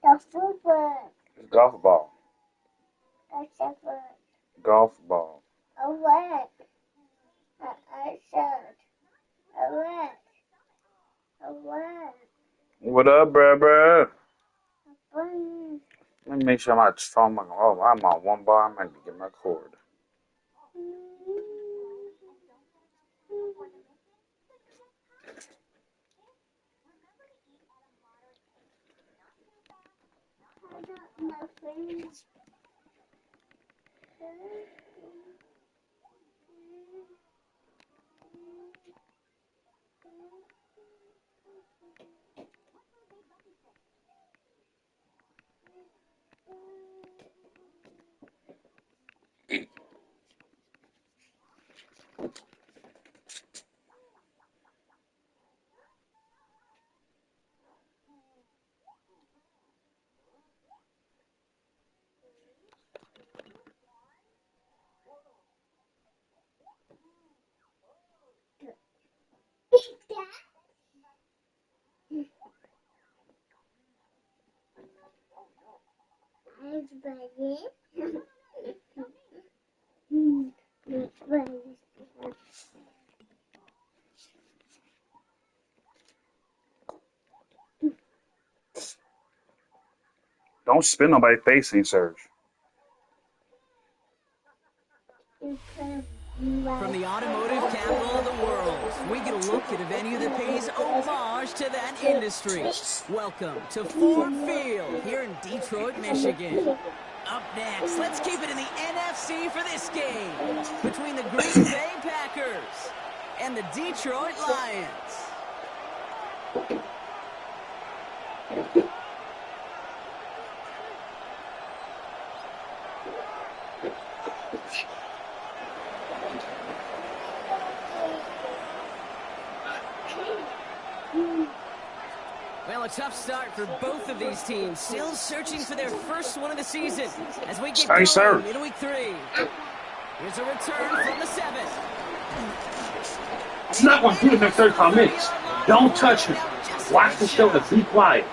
The football. It's golf ball. The shepherd. Golf ball. A rat. A shirt. A rat. A rat. What up, bruh? A bunny. Let me make sure my phone. Oh, I'm on one bar. I might get my cord. Don't spin nobody's face, Serge. From the automotive capital of the world, we get a look at a venue that pays homage to that industry. Welcome to Ford Field here in Detroit, Michigan. Up next, let's keep it in the NFC for this game between the Green Bay Packers and the Detroit Lions. Well, a tough start for both of these teams. Still searching for their first one of the season as we get going in week 3. Here's a return from the 7. He's not going to do it in the 35 minutes. Don't touch him. Watch the show and be quiet.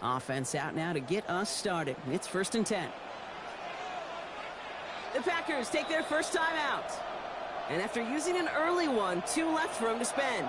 Offense out now to get us started. It's 1st and 10. The Packers take their first time out. And after using an early one, 2 left for him to spend.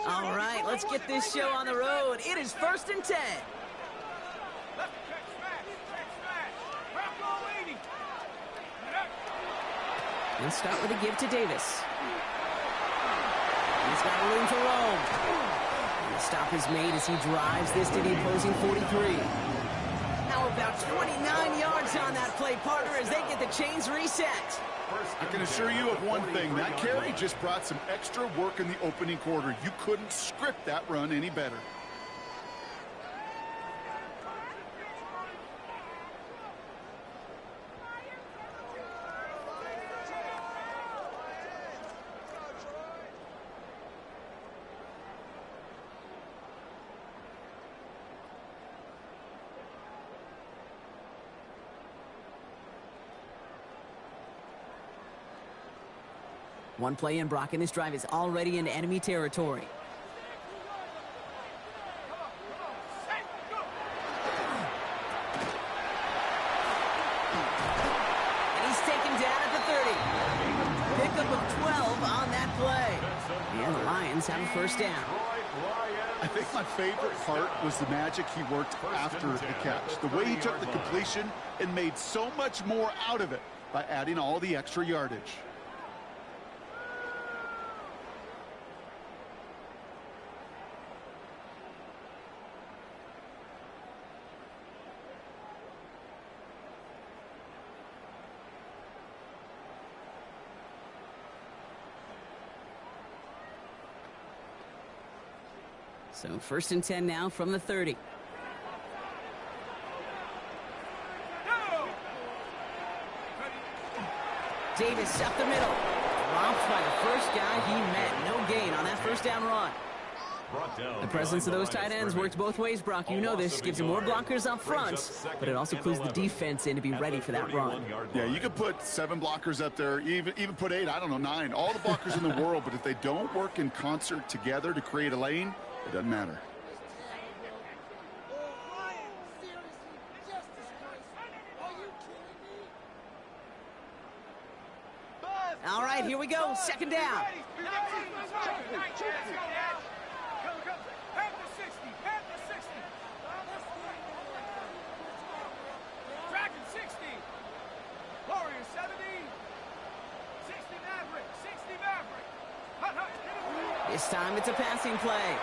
All right, let's get this show on the road. It is 1st and 10. And start with a give to Davis. He's got room to roam. And the stop is made as he drives this to the opposing 43. How about 29 yards on that play, partner, as they get the chains reset? I can assure you of one thing. That carry just brought some extra work in the opening quarter. You couldn't script that run any better. One play in, Brock, and this drive is already into enemy territory. And he's taken down at the 30. Pickup of 12 on that play. And the Lions have a first down. I think my favorite part was the magic he worked after the catch. The way he took the completion and made so much more out of it. by adding all the extra yardage. So 1st and 10 now from the 30. Davis up the middle. Dropped by the first guy he met. No gain on that first down run. The presence of those tight ends works both ways, Brock. You know this. Gives them more blockers up front, but it also clues the defense in to be ready for that run. Yeah, you could put 7 blockers up there, even put 8, I don't know, 9. All the blockers in the world, but if they don't work in concert together to create a lane, it doesn't matter. All right, here we go. 2nd down. This time it's a passing play.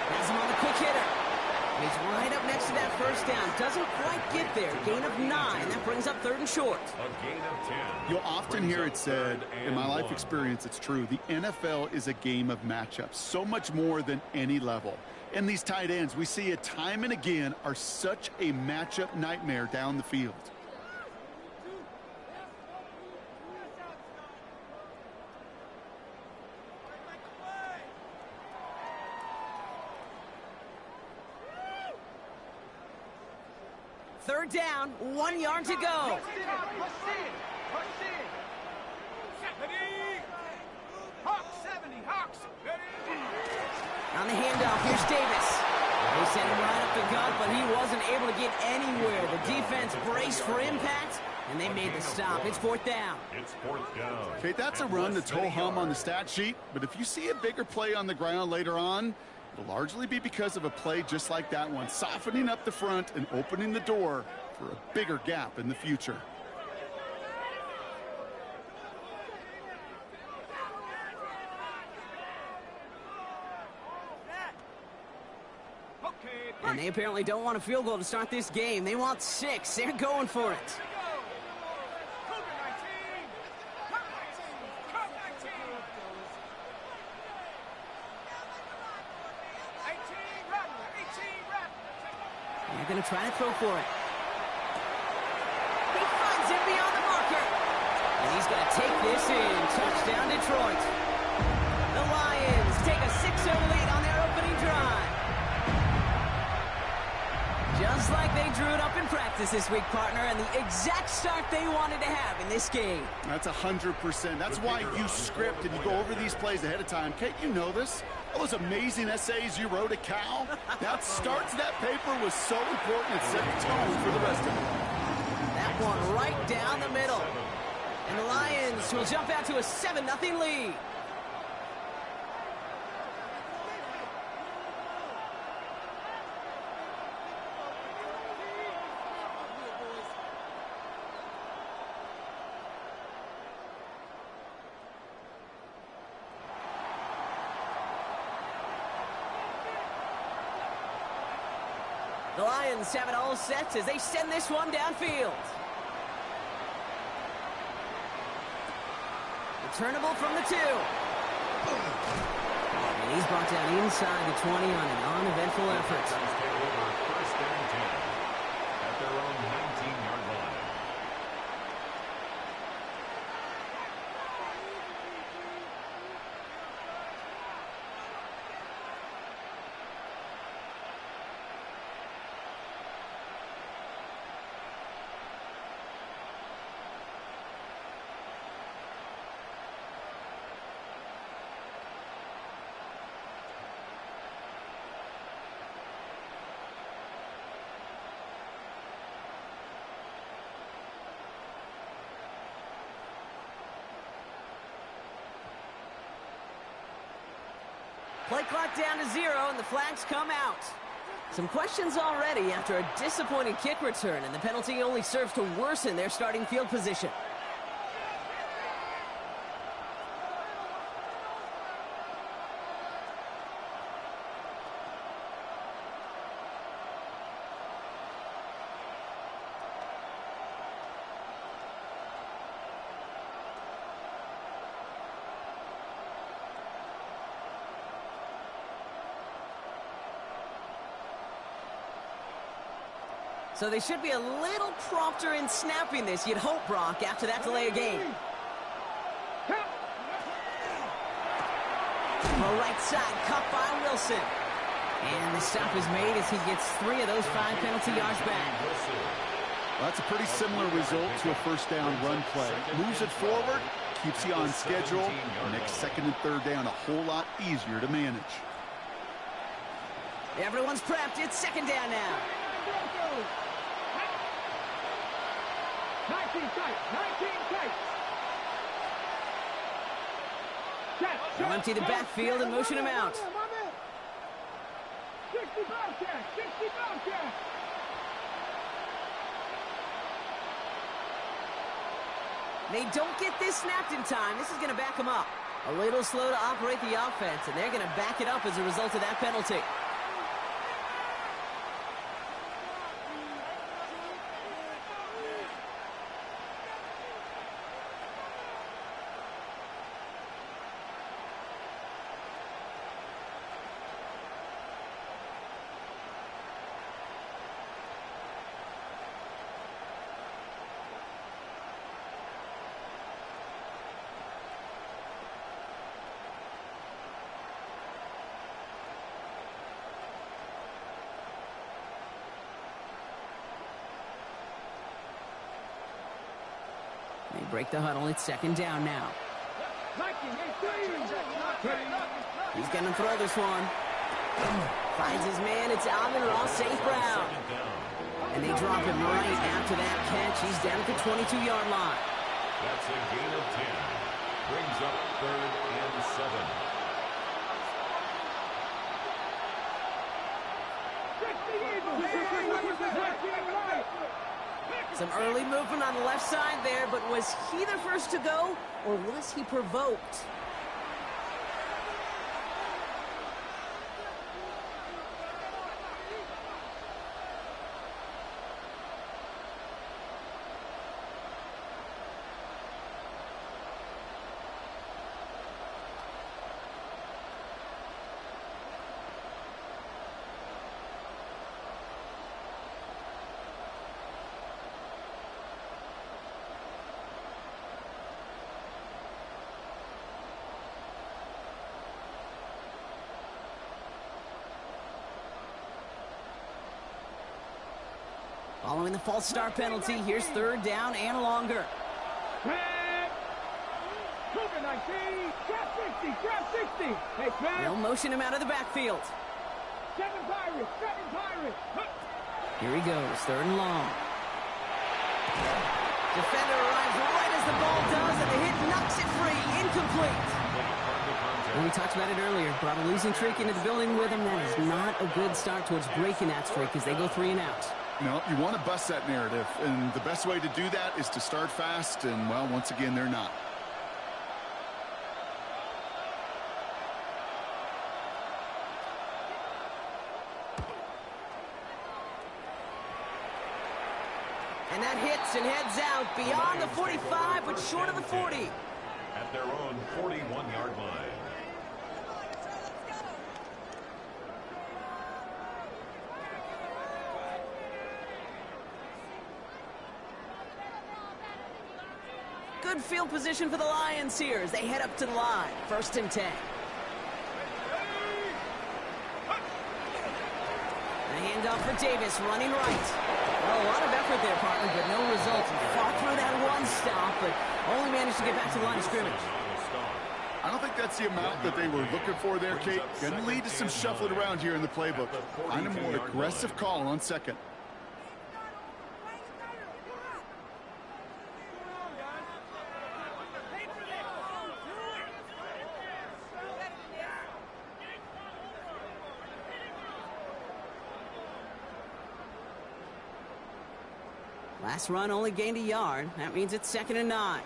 Has him on the quick hitter. And he's right up next to that first down. Doesn't quite get there. Gain of 9. That brings up 3rd and short. A gain of 10. You'll often hear it said, in my life experience, it's true. The NFL is a game of matchups, so much more than any level. And these tight ends, we see it time and again, are such a matchup nightmare down the field. Third down, 1 yard to go. On the handoff, here's Davis. They sent him right up the gut, but he wasn't able to get anywhere. The defense braced for impact, and they made the stop. It's 4th down. It's 4th down. Okay, that's a run that's ho-hum on the stat sheet, but if you see a bigger play on the ground later on, it'll largely be because of a play just like that one, softening up the front and opening the door for a bigger gap in the future. And they apparently don't want a field goal to start this game. They want 6. They're going for it. They're going to try to throw for it. He finds it beyond the marker. And he's going to take this in. Touchdown, Detroit. The Lions take a 6-0 lead on their opening drive. Just like they drew it up in practice this week, partner, and the exact start they wanted to have in this game. That's 100%. That's why you script and you go over these plays ahead of time. Can't you know this? All those amazing essays you wrote at Cal, that start to that paper was so important. It set the tone for the rest of it. That one right down the middle. And the Lions will jump out to a 7-0 lead. The Lions have it all set as they send this one downfield. Returnable from the 2. And he's brought down inside the 20 on an uneventful effort. First and 10 at their own 19-yard line. Play clock down to 0, and the flags come out. Some questions already after a disappointing kick return, and the penalty only serves to worsen their starting field position. So they should be a little prompter in snapping this, you'd hope, Brock, after that delay of game. The right side, cut by Wilson. And the stop is made as he gets 3 of those 5 penalty yards back. Well, that's a pretty similar result to a first down run play. Moves it forward, keeps you on schedule, makes second and third down a whole lot easier to manage. Everyone's prepped. It's second down now. 19 tight, 19 tight. They'll empty the backfield and motion him out. 60 Bobcat, 60 Bobcat. They don't get this snapped in time. This is going to back them up. A little slow to operate the offense, and they're going to back it up as a result of that penalty. They break the huddle. It's second down now. He's going to throw this one. Finds his man. It's Alvin Ross, St. Brown. And they drop him right after that catch. He's down at the 22-yard line. That's a gain of 10. Brings up 3rd and 7. Some early movement on the left side there, but was he the first to go, or was he provoked? Following the false start penalty, here's third down and longer. They'll motion him out of the backfield. 7 Pirates, 7 Pirates. Here he goes, third and long. Defender arrives right as the ball does, and the hit knocks it free, incomplete. And we talked about it earlier, brought a losing streak into the building with him. That is not a good start towards breaking that streak as they go 3 and out. No, you want to bust that narrative, and the best way to do that is to start fast, and, well, once again, they're not. And that hits and heads out beyond the 45, but short of the 40. At their own 41-yard line. Good field position for the Lions here as they head up to the line. 1st and 10. The handoff for Davis, running right. Well, a lot of effort there, partner, but no results. Fought through that one stop, but only managed to get back to the line of scrimmage. I don't think that's the amount that they were looking for there, Kate. Going to lead to some shuffling around here in the playbook. Find a more aggressive call on second. Last run only gained a yard. That means it's 2nd and 9.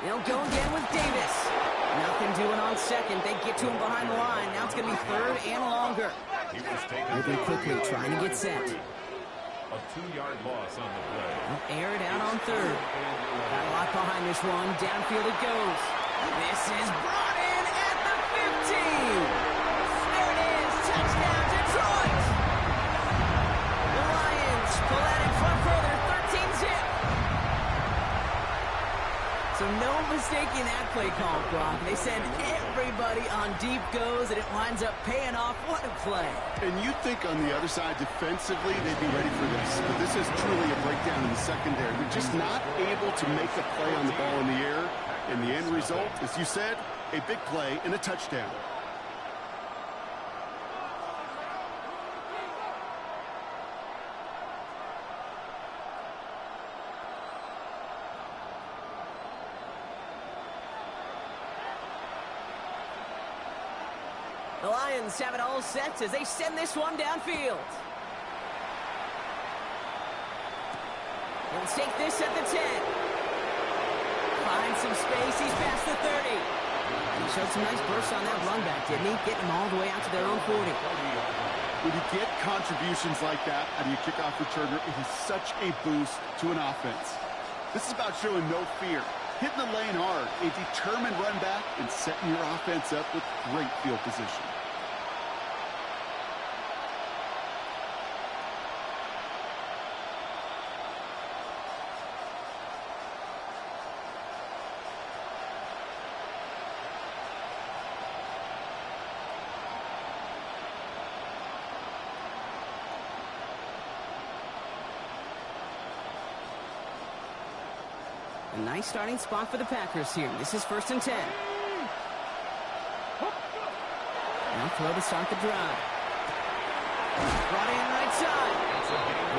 They'll go again with Davis. Nothing doing on 2nd. They get to him behind the line. Now it's going to be 3rd and longer. Moving quickly, trying to get set. A 2-yard loss on the play. They'll air it out on 3rd. Got a lot behind this one. Downfield it goes. This is brought in at the 15. There it is. Touchdown, Detroit. The Lions pull that in front further. 13-zip. So no mistaking that play call, Brock. They send everybody on deep goes, and it winds up paying off. What a play. And you think on the other side, defensively, they'd be ready for this. But this is truly a breakdown in the secondary. They're just not able to make a play on the ball in the air. And the end result, as you said, a big play and a touchdown. The Lions have it all set as they send this one downfield. He'll take this at the 10. Finds some space. He's past the 30. He showed some nice bursts on that run back, didn't he? Getting them all the way out to their own 40. When you get contributions like that out of your kickoff returner, it is such a boost to an offense. This is about showing no fear, hitting the lane hard, a determined run back, and setting your offense up with great field position. A nice starting spot for the Packers here. This is 1st and 10. Now throw to start the drive. Brought in right side.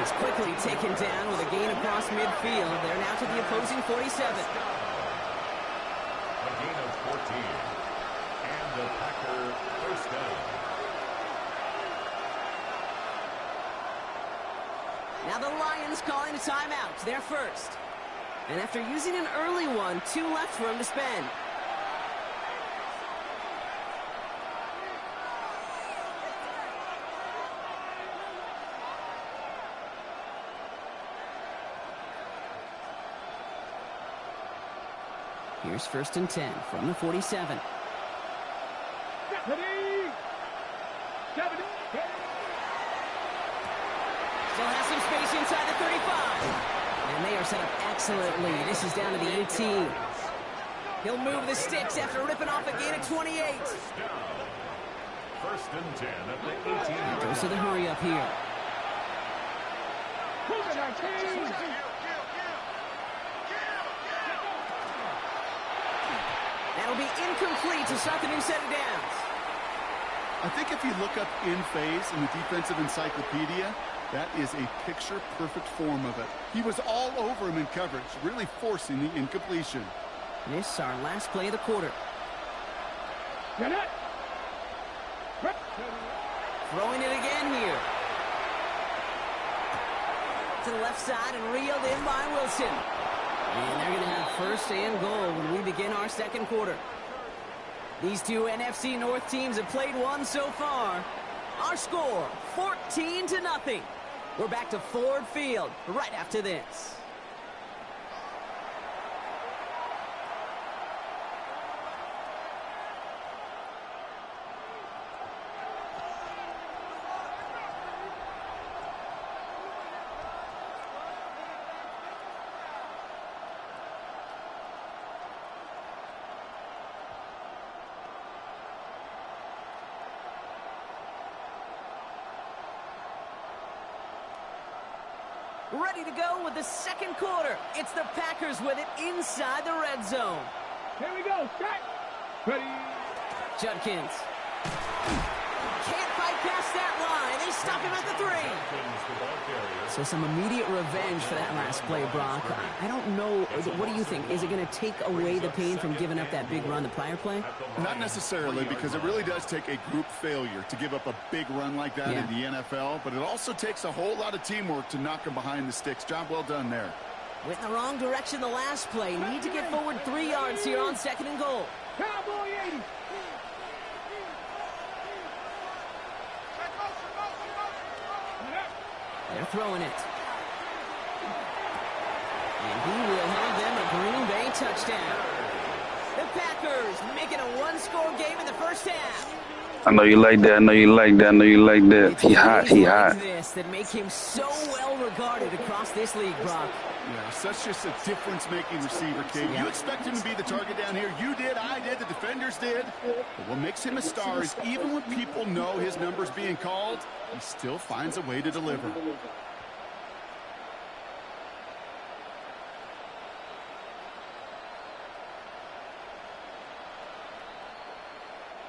It's quickly taken down with a gain across midfield. They're now to the opposing 47. A gain of 14. And the Packer first down. Now the Lions calling a timeout. They're first. And after using an early one, 2 left for him to spend. Here's 1st and 10 from the 47. Still has some space inside the 35. And they are set up excellently. This is down to the 18. He'll move the sticks after ripping off a gain of 28. 1st and 10 at the 18. Goes to the hurry up here. That'll be incomplete to start the new set of downs. I think if you look up in phase in the defensive encyclopedia, that is a picture-perfect form of it. He was all over him in coverage, really forcing the incompletion. This is our last play of the quarter. Throwing it again here. To the left side and reeled in by Wilson. And they're going to have 1st and goal when we begin our 2nd quarter. These two NFC North teams have played one so far. Our score, 14-0. We're back to Ford Field right after this. Ready to go with the 2nd quarter. It's the Packers with it inside the red zone. Here we go. Set. Ready. Judkins. Can't fight right past that line. They stop him at the 3. So some immediate revenge for that last play, Brock. I don't know. What do you think? Is it going to take away the pain from giving up that big run the prior play? Not necessarily, because it really does take a group failure to give up a big run like that in the NFL, but it also takes a whole lot of teamwork to knock him behind the sticks. Job well done there. Went in the wrong direction the last play. Need to get forward 3 yards here on 2nd and goal. Cowboy 80. They're throwing it. And he will have them a Green Bay touchdown. The Packers making a one-score game in the first half. I know you like that. I know you like that. I know you like that. He hot. He hot. This that make him so well regarded across this league, Brock. Yeah, such just a difference-making receiver, kid. You expect him to be the target down here. You did, I did, the defenders did. But what makes him a star is even when people know his number's being called, he still finds a way to deliver.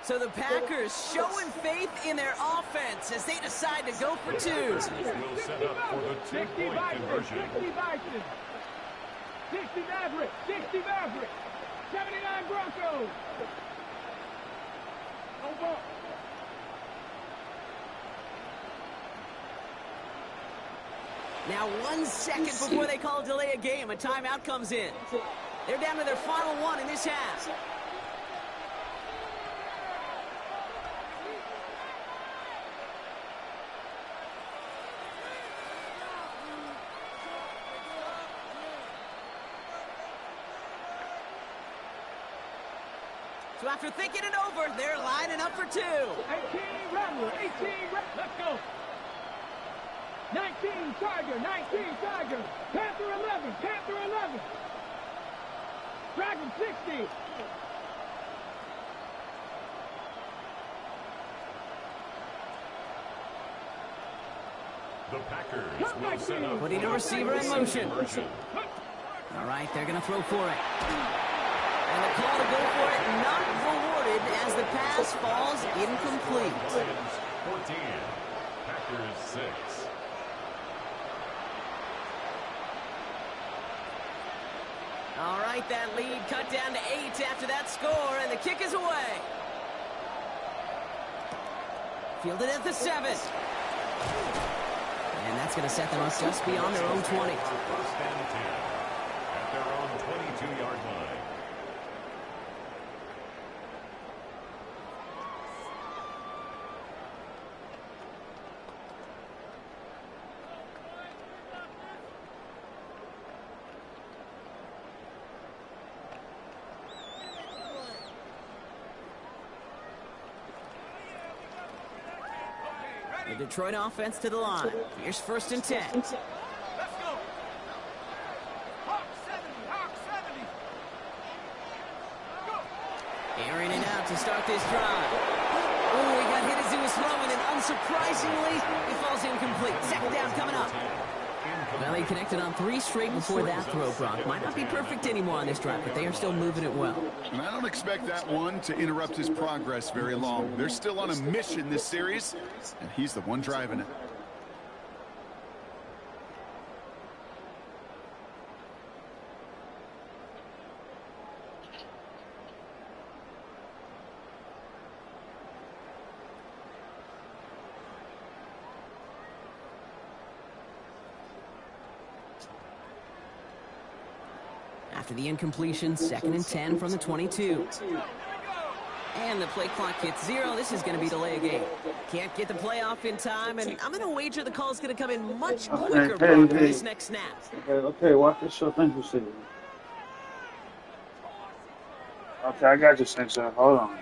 So the Packers showing faith in their offense as they decide to go for 2. Will set up for the 2-point conversion. 60 Bison. 60 Maverick. 60 Maverick. 79 Broncos. No ball. Now 1 second before they call a delay a game, a timeout comes in. They're down to their final 1 in this half. So after thinking it over, they're lining up for 2. 18 Rattler. 18 Rattler. Let's go. 19 Tiger. 19 Tiger. Panther 11. Panther 11. Dragon 60. The Packers will set up. Putting a receiver in motion. All right, they're going to throw for it. And the call to go for it not rewarded as the pass falls incomplete. 14, Packers 6. All right, that lead cut down to 8 after that score, and the kick is away. Fielded at the 7. And that's going to set them up just beyond their own 20. First and 10 at their own 22-yard line. The Detroit offense to the line. Here's 1st and 10. Let's go. Hawk 70. Hawk 70. Go. Airing it out to start this drive. Oh, he got hit as he was throwing, and unsurprisingly, he falls incomplete. 2nd down coming up. Well, he connected on 3 straight before that throw, Brock. Might not be perfect anymore on this drive, but they are still moving it well. And I don't expect that one to interrupt his progress very long. They're still on a mission this series, and he's the one driving it. After the incompletion, 2nd and 10 from the 22. And the play clock hits 0. This is going to be delay a game. Can't get the play off in time, and I'm going to wager the call is going to come in much quicker for this next snap. Okay, watch this show. Thank you, Steve. Okay, I got you, Sensei. Hold on.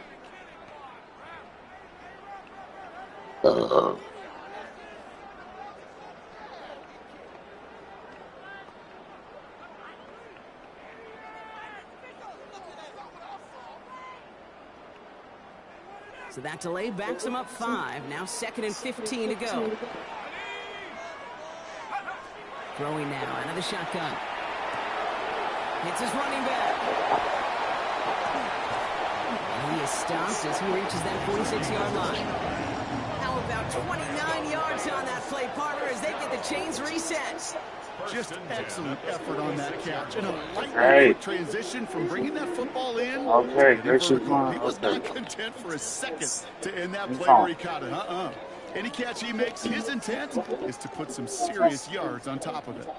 So that delay backs him up 5. Now 2nd and 15 to go. Throwing now out of the shotgun. Hits his running back. And he is stopped as he reaches that 46-yard line. How about about 29 yards on that play, partner, as they get the chains reset. Just excellent effort on that catch. And a lightning quick transition from bringing that football in. Okay, this is Vertical. one. He was Okay. not content for a second to end that play where he caught it. Any catch he makes, his intent is to put some serious yards on top of it.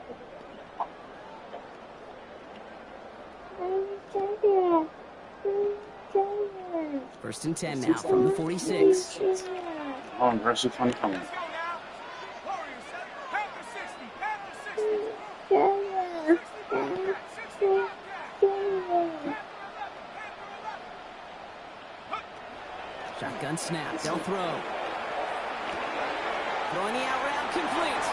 First and 10 now from the 46. Oh, versus 20 coming. Shotgun snap, they'll throw. Throwing the out route complete.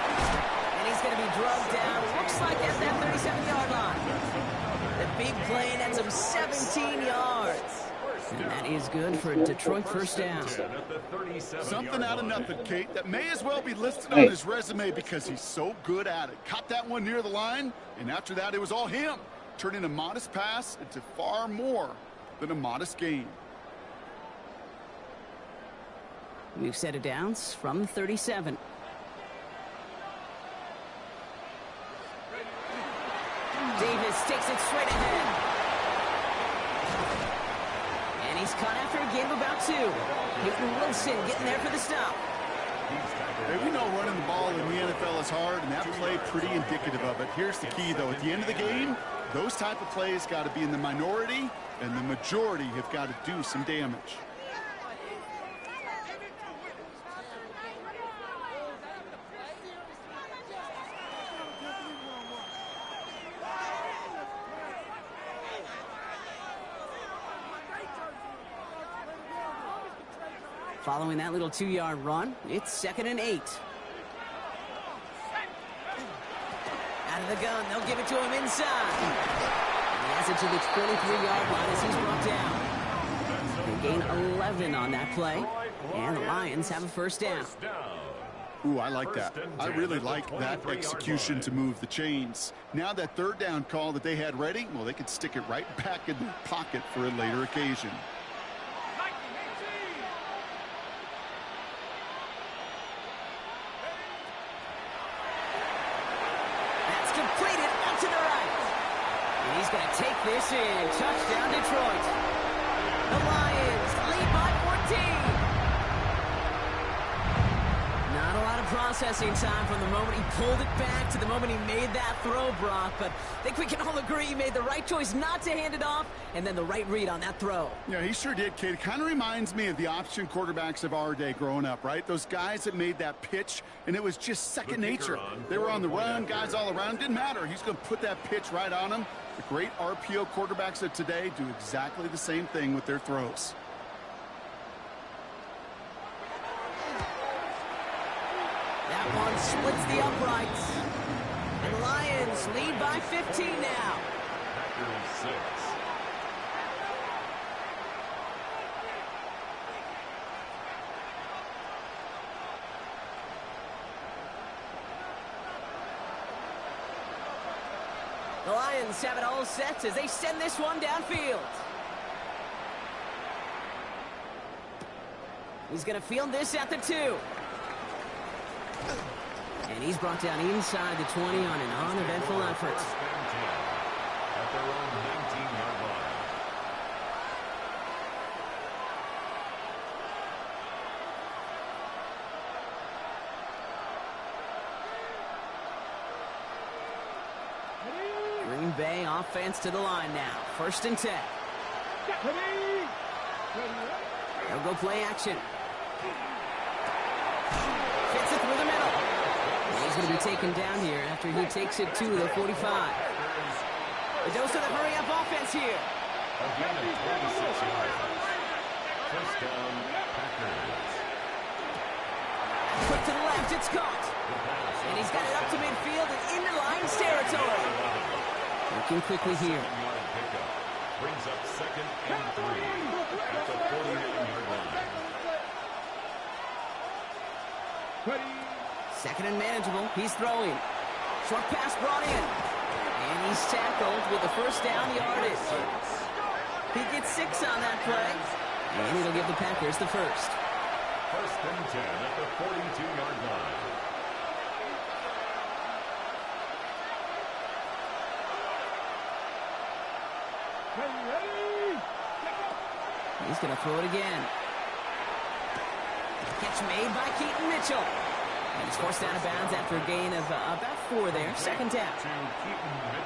And he's going to be drugged down, looks like at that 37-yard line. The big play nets him 17 yards. And that is good for a Detroit first down. Something out of nothing, Kate, that may as well be listed on his resume because he's so good at it. Caught that one near the line, and after that, it was all him, turning a modest pass into far more than a modest gain. We've set it downs from 37. Davis takes it straight ahead. And he's caught after a gain of about 2. Peyton Wilson getting there for the stop. Hey, we know running the ball in the NFL is hard, and that play pretty indicative of it. Here's the key, though. At the end of the game, those type of plays got to be in the minority, and the majority have got to do some damage. Following that little 2-yard run, it's 2nd and 8. Out of the gun, they'll give it to him inside. And he has it to the 23-yard line as he's brought down. They gain 11 on that play, and the Lions have a first down. Ooh, I like that. I really like that execution to move the chains. Now that third down call that they had ready, well, they could stick it right back in their pocket for a later occasion. He's going to take this in. Touchdown, Detroit. The Lions lead by 14. Not a lot of processing time from the moment he pulled it back to the moment he made that throw, Brock. But I think we can all agree he made the right choice not to hand it off, and then the right read on that throw. Yeah, he sure did, kid. It kind of reminds me of the option quarterbacks of our day growing up, right? Those guys that made that pitch, and it was just second nature. They were on the run, guys all around. Didn't matter. He's going to put that pitch right on them. The great RPO quarterbacks of today do exactly the same thing with their throws. That one splits the uprights. And the Lions lead by 15 now. The Lions have it all set as they send this one downfield. He's going to field this at the 2. And he's brought down inside the 20 on an uneventful effort. At their own 19-yard line. Green Bay offense to the line now. 1st and 10. They'll go play action. Fits it through the middle. And he's going to be taken down here after he takes it to the 45. The dose of the hurry-up offense here. Again at 26 yards. First down, Packers. Quick to the left, it's caught. And he's got it up to midfield and into Lions territory. Working quickly here. Brings up 2nd and 3 at the 49-yard line. 2nd and manageable. He's throwing. Short pass brought in. And he's tackled with the first down yardage. He gets 6 on that play. And it'll give the Packers the first. First and 10 at the 42-yard line. He's going to throw it again. Catch made by Keaton Mitchell. And he's forced out of bounds after a gain of about 4 there. Second down.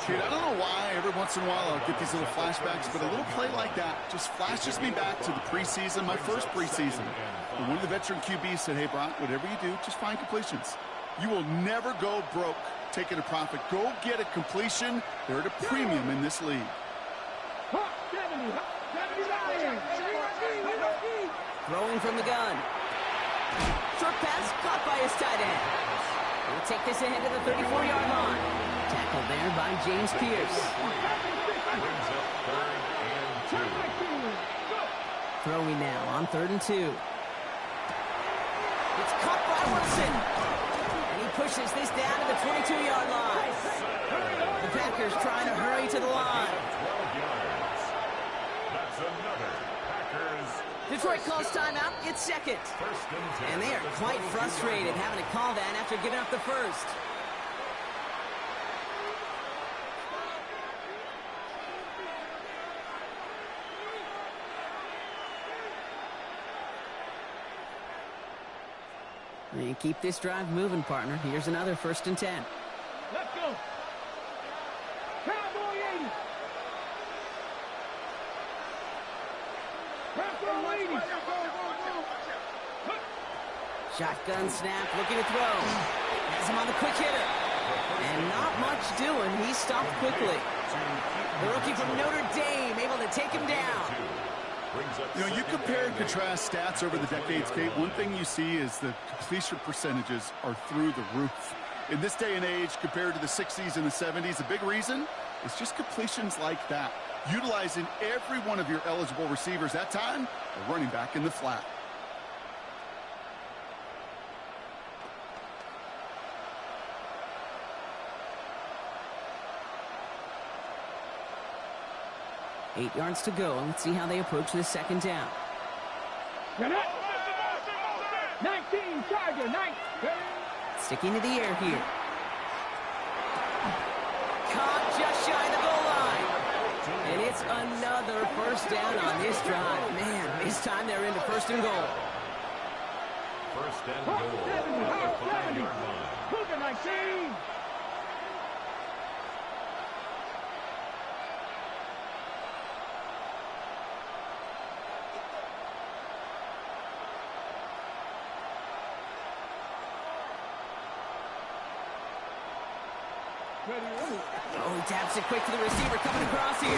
Dude, I don't know why every once in a while I'll get these little flashbacks, but a little play like that just flashes me back to the preseason, my first preseason. And one of the veteran QBs said, hey, Brock, whatever you do, just find completions. You will never go broke taking a profit. Go get a completion. They're at a premium in this league. Throwing from the gun. Short pass caught by his tight end. He'll take this ahead to the 34-yard line. Tackled there by James Pierce. Brings up 3rd and 2. Throwing now on 3rd and 2. It's caught by Wilson. And he pushes this down to the 22-yard line. The Packers trying to hurry to the line. 12 yards. That's another Packers. Detroit calls timeout. It's second. First and 10. And they are quite frustrated having to call that after giving up the first. They keep this drive moving, partner. Here's another 1st and 10. Let's go. Cowboy 80. Cowboy 80. Shotgun snap, looking to throw. Has him on the quick hitter. And not much doing. He's stopped quickly. The rookie from Notre Dame able to take him down. You know, you compare and contrast stats over the decades, Kate. One thing you see is the completion percentages are through the roof. In this day and age, compared to the 60s and the 70s, a big reason is just completions like that. Utilizing every one of your eligible receivers. That time, a running back in the flat. Eight yards to go. Let's see how they approach this second down. 19 Charger, 19. Sticking to the air here. Caught just shy of the goal line. And it's another first down on this drive. Man, this time they're into 1st and goal. First and goal at the 5-yard line. Cougar 19. Oh, he taps it quick to the receiver coming across here.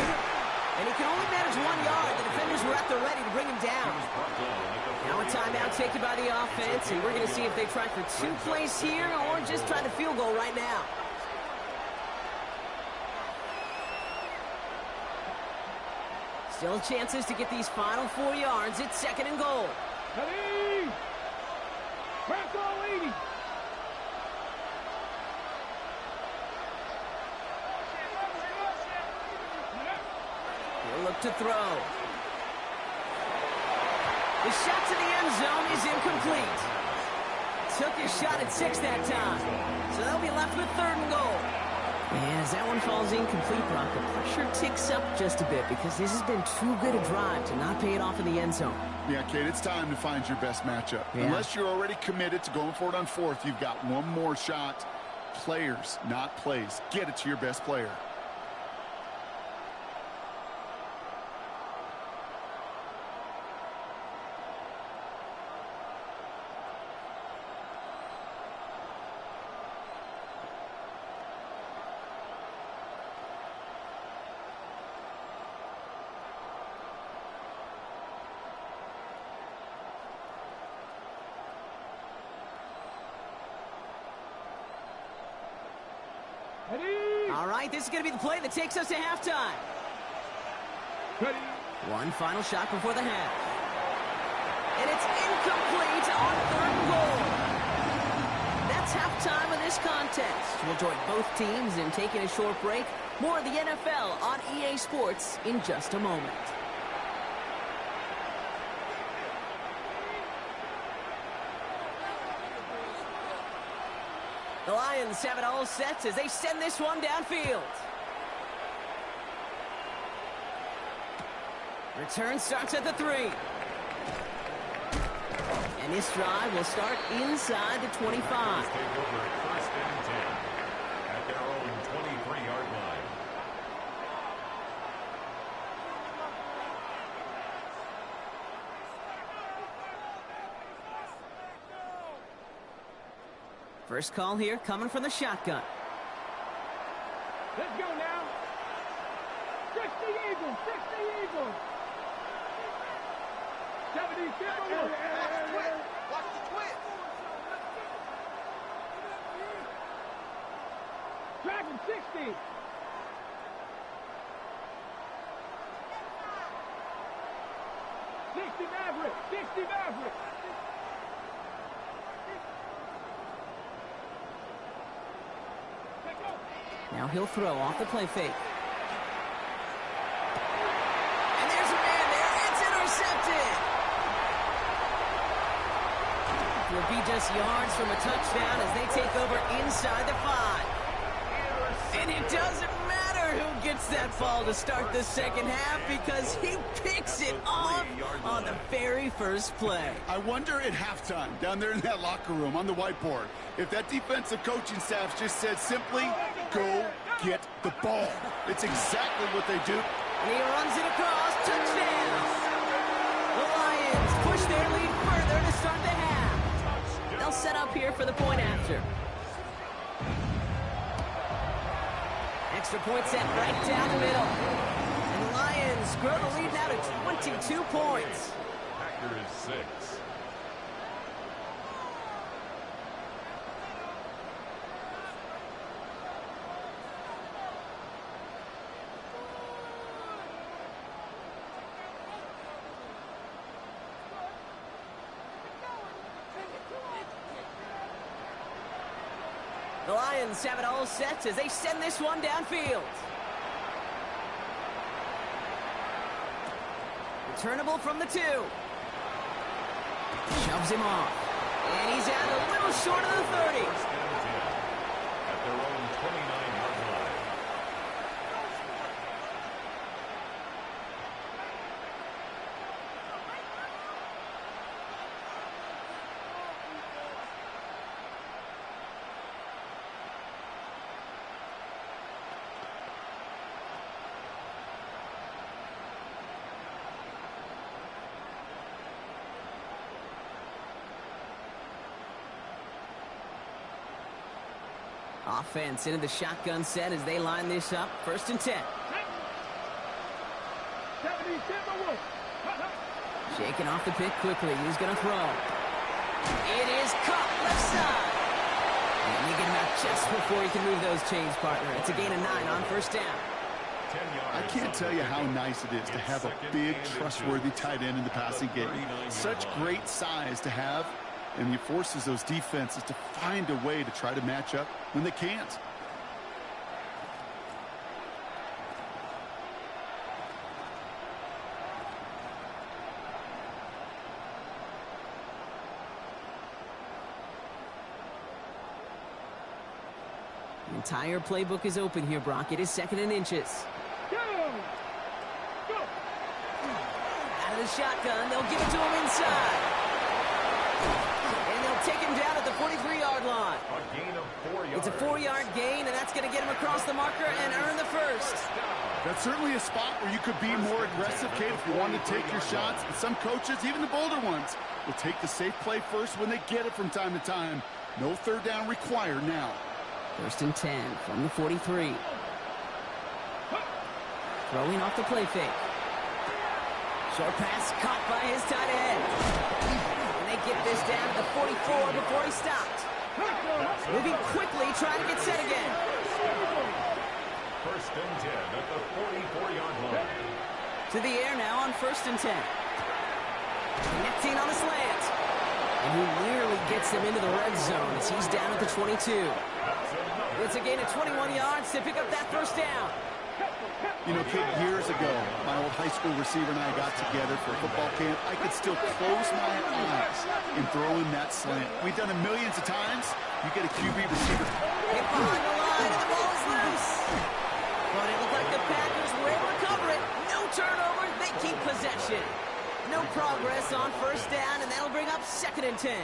And he can only manage 1 yard. The defenders were out there ready to bring him down. Now a timeout taken by the offense, and we're going to see if they try for 2 plays here or just try to field goal right now. Still chances to get these final 4 yards. It's 2nd and goal. Ready. Bronco 80. He'll look to throw. The shot to the end zone is incomplete. Took his shot at 6 that time. So they'll be left with 3rd and goal. And as that one falls incomplete, Brock, the pressure ticks up just a bit because this has been too good a drive to not pay it off in the end zone. Yeah, Kate, it's time to find your best matchup. Yeah. Unless you're already committed to going for it on 4th, you've got one more shot. Players, not plays. Get it to your best player. Ready. All right, this is going to be the play that takes us to halftime. Ready. One final shot before the half. And it's incomplete on 3rd and goal. That's halftime of this contest. We'll join both teams in taking a short break. More of the NFL on EA Sports in just a moment. The Lions have it all set as they send this one downfield. Return starts at the 3. And this drive will start inside the 25. Take over at first and 10 at their own 23-yard line. First call here coming from the shotgun. Let's go now. 60 Eagles, 60 Eagles. 70 Timberwolves. Watch the twist. Dragon 60. Maverick, 60 Maverick. Now he'll throw off the play fake. And there's a man there. It's intercepted. Will be just yards from a touchdown as they take over inside the 5. And it doesn't matter who gets that ball to start the second half because he picks it off on the very first play. I wonder at halftime, down there in that locker room on the whiteboard, if that defensive coaching staff just said simply, go get the ball. It's exactly what they do. And he runs it across. Touchdown! The Lions push their lead further to start the half. They'll set up here for the point after. Extra point set right down the middle. And the Lions grow the lead now to 22 points. Packers 6. The Lions have it all set as they send this one downfield. Returnable from the 2. Shoves him off. And he's out a little short of the 30. At their own 29-yard line. Offense into the shotgun set as they line this up. First and 10. 70 Timberwolves. Shaking off the pick quickly. He's going to throw. It is caught left side. And you get him out just before he can move those chains, partner. It's a gain of 9 on first down. I can't tell you how nice it is to have a big, trustworthy tight end in the passing game. Such great size to have, and he forces those defenses to find a way to try to match up when they can't. The entire playbook is open here, Brock. It is second and inches. Go! Out of the shotgun, they'll give it to him inside. And they'll take him down at the 43-yard line. A gain of 4 yards. It's a 4-yard gain, and that's going to get him across the marker and earn the first. That's certainly a spot where you could be more aggressive, Kate, if you want to take your shots. And some coaches, even the bolder ones, will take the safe play first when they get it from time to time. No third down required now. First and 10 from the 43. Throwing off the play fake. Short pass caught by his tight end. And they get this down to the 44 before he stopped. Moving quickly, trying to get set again. First and 10 at the 44-yard line. To the air now on first and 10. Connecting on a slant. And he nearly gets them into the red zone as he's down at the 22. It's a gain of 21 yards to pick up that first down. You know, kid, years ago, my old high school receiver and I got together for a football camp. I could still close my eyes and throw in that slant. We've done it millions of times. You get a QB receiver. Hit behind the line, and the ball is loose. But it looked like the Packers were able to cover it. No turnovers, they keep possession. No progress on first down, and that'll bring up 2nd and 10.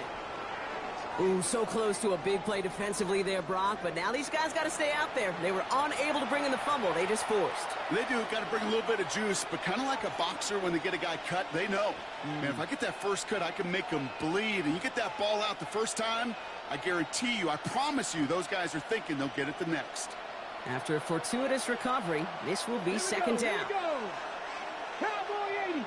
Ooh, so close to a big play defensively there, Brock, but now these guys got to stay out there. They were unable to bring in the fumble. They just forced. They do. Got to bring a little bit of juice, but kind of like a boxer when they get a guy cut, they know. Man, if I get that first cut, I can make them bleed. And you get that ball out the first time, I guarantee you, I promise you, those guys are thinking they'll get it the next. After a fortuitous recovery, this will be 2nd down. Cowboy 80.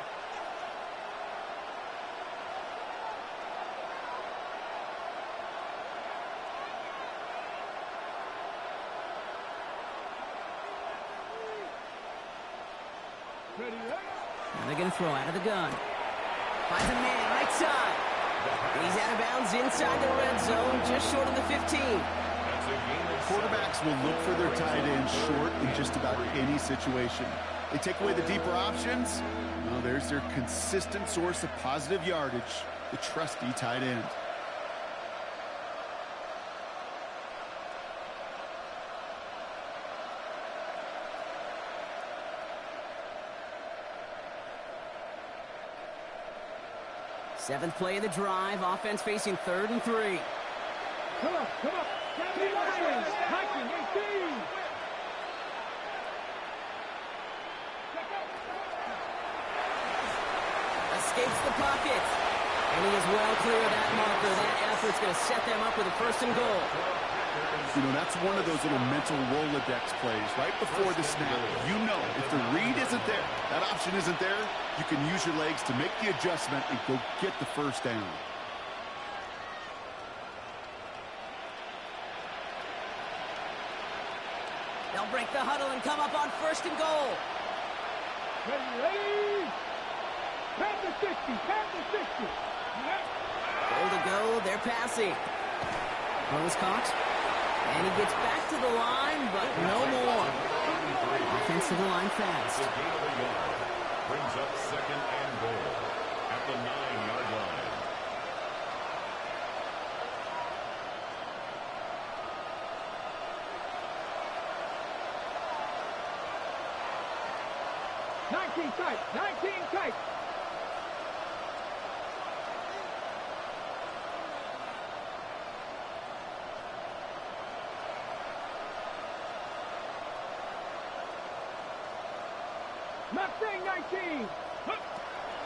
Now they're going to throw out of the gun. Finds a man right side. He's out of bounds inside the red zone, just short of the 15. Quarterbacks will look for their tight end short in just about any situation. They take away the deeper options. Well, there's their consistent source of positive yardage, the trusty tight end. Seventh play of the drive, offense facing 3rd and 3. Come on, come on. Get Lions. Hiking 18. Escapes the pocket. And he is well clear of that marker. That effort's going to set them up with a 1st and goal. You know, that's one of those little mental Rolodex plays right before the snap. You know, if the read isn't there, that option isn't there, you can use your legs to make the adjustment and go get the first down. They'll break the huddle and come up on 1st and goal. Ready? Panther 60, Panther 60. Goal to go, they're passing. Throws caught. And he gets back to the line, but no more. Offense to the line fast. Brings up 2nd and goal at the 9-yard line. Tight, 19 tight. Mustang 19.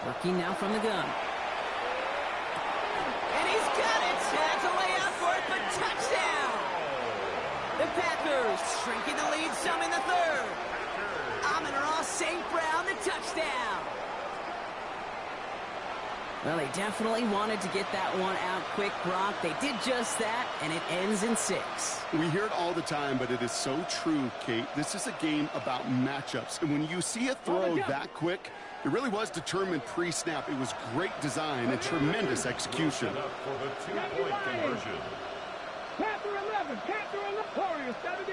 Working now from the gun. And he's got it. Has a way out for it, but touchdown. The Packers shrinking the lead some in the 3rd. Amon-Ra St. Brown, the touchdown. Well, they definitely wanted to get that one out quick, Brock. They did just that, and it ends in 6. We hear it all the time, but it is so true, Kate. This is a game about matchups. And when you see a throw that quick, it really was determined pre-snap. It was great design and tremendous execution. For the 2-point conversion. Panther 11, Panther 11. Warriors 70.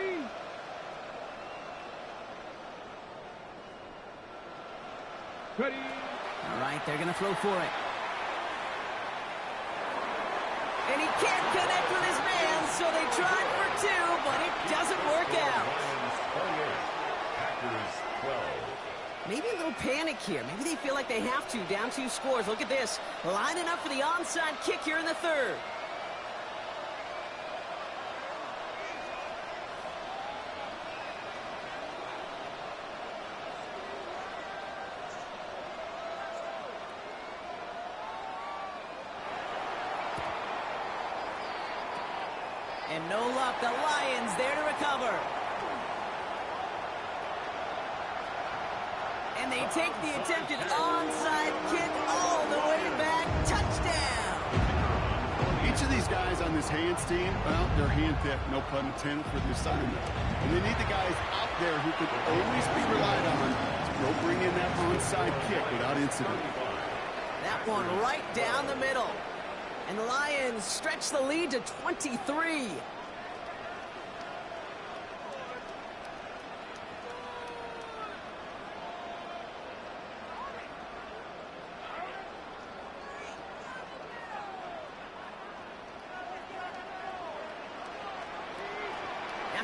Ready? All right, they're going to throw for it. And he can't connect with his man, so they tried for 2, but it doesn't work out. Packers 12. Maybe a little panic here. Maybe they feel like they have to. Down 2 scores. Look at this. Lining up for the onside kick here in the 3rd. And no luck. The Lions there to recover. And they take the attempted onside kick all the way back. Touchdown! Each of these guys on this Hands team, well, they're hand-picked, no pun intended, for the assignment. And they need the guys out there who could always be relied on to go bring in that onside kick without incident. That one right down the middle. And the Lions stretch the lead to 23.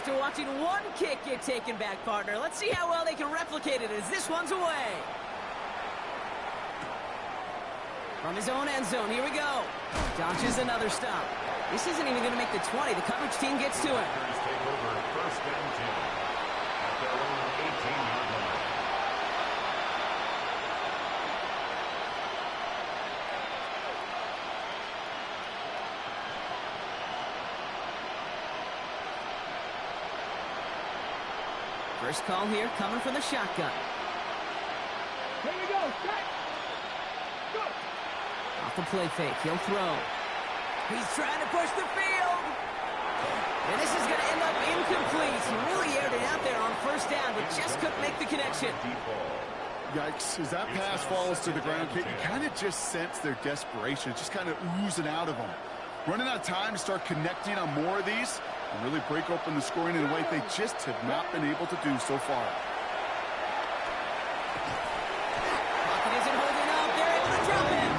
After watching one kick get taken back, partner, let's see how well they can replicate it as this one's away. From his own end zone, here we go. Dodges another stop. This isn't even going to make the 20. The coverage team gets to him. Take over first down 10 at their own 18-yard line. First call here coming from the shotgun. Here we go. Set. Go. Off the play fake, he'll throw. He's trying to push the field. And this is going to end up incomplete. He really aired it out there on first down, but just couldn't make the connection. Yikes, as that pass falls to the ground, Kate, you kind of just sense their desperation. It's just kind of oozing out of them. Running out of time to start connecting on more of these and really break open the scoring in a way they just have not been able to do so far. Pocket isn't holding up. They're able to drop it.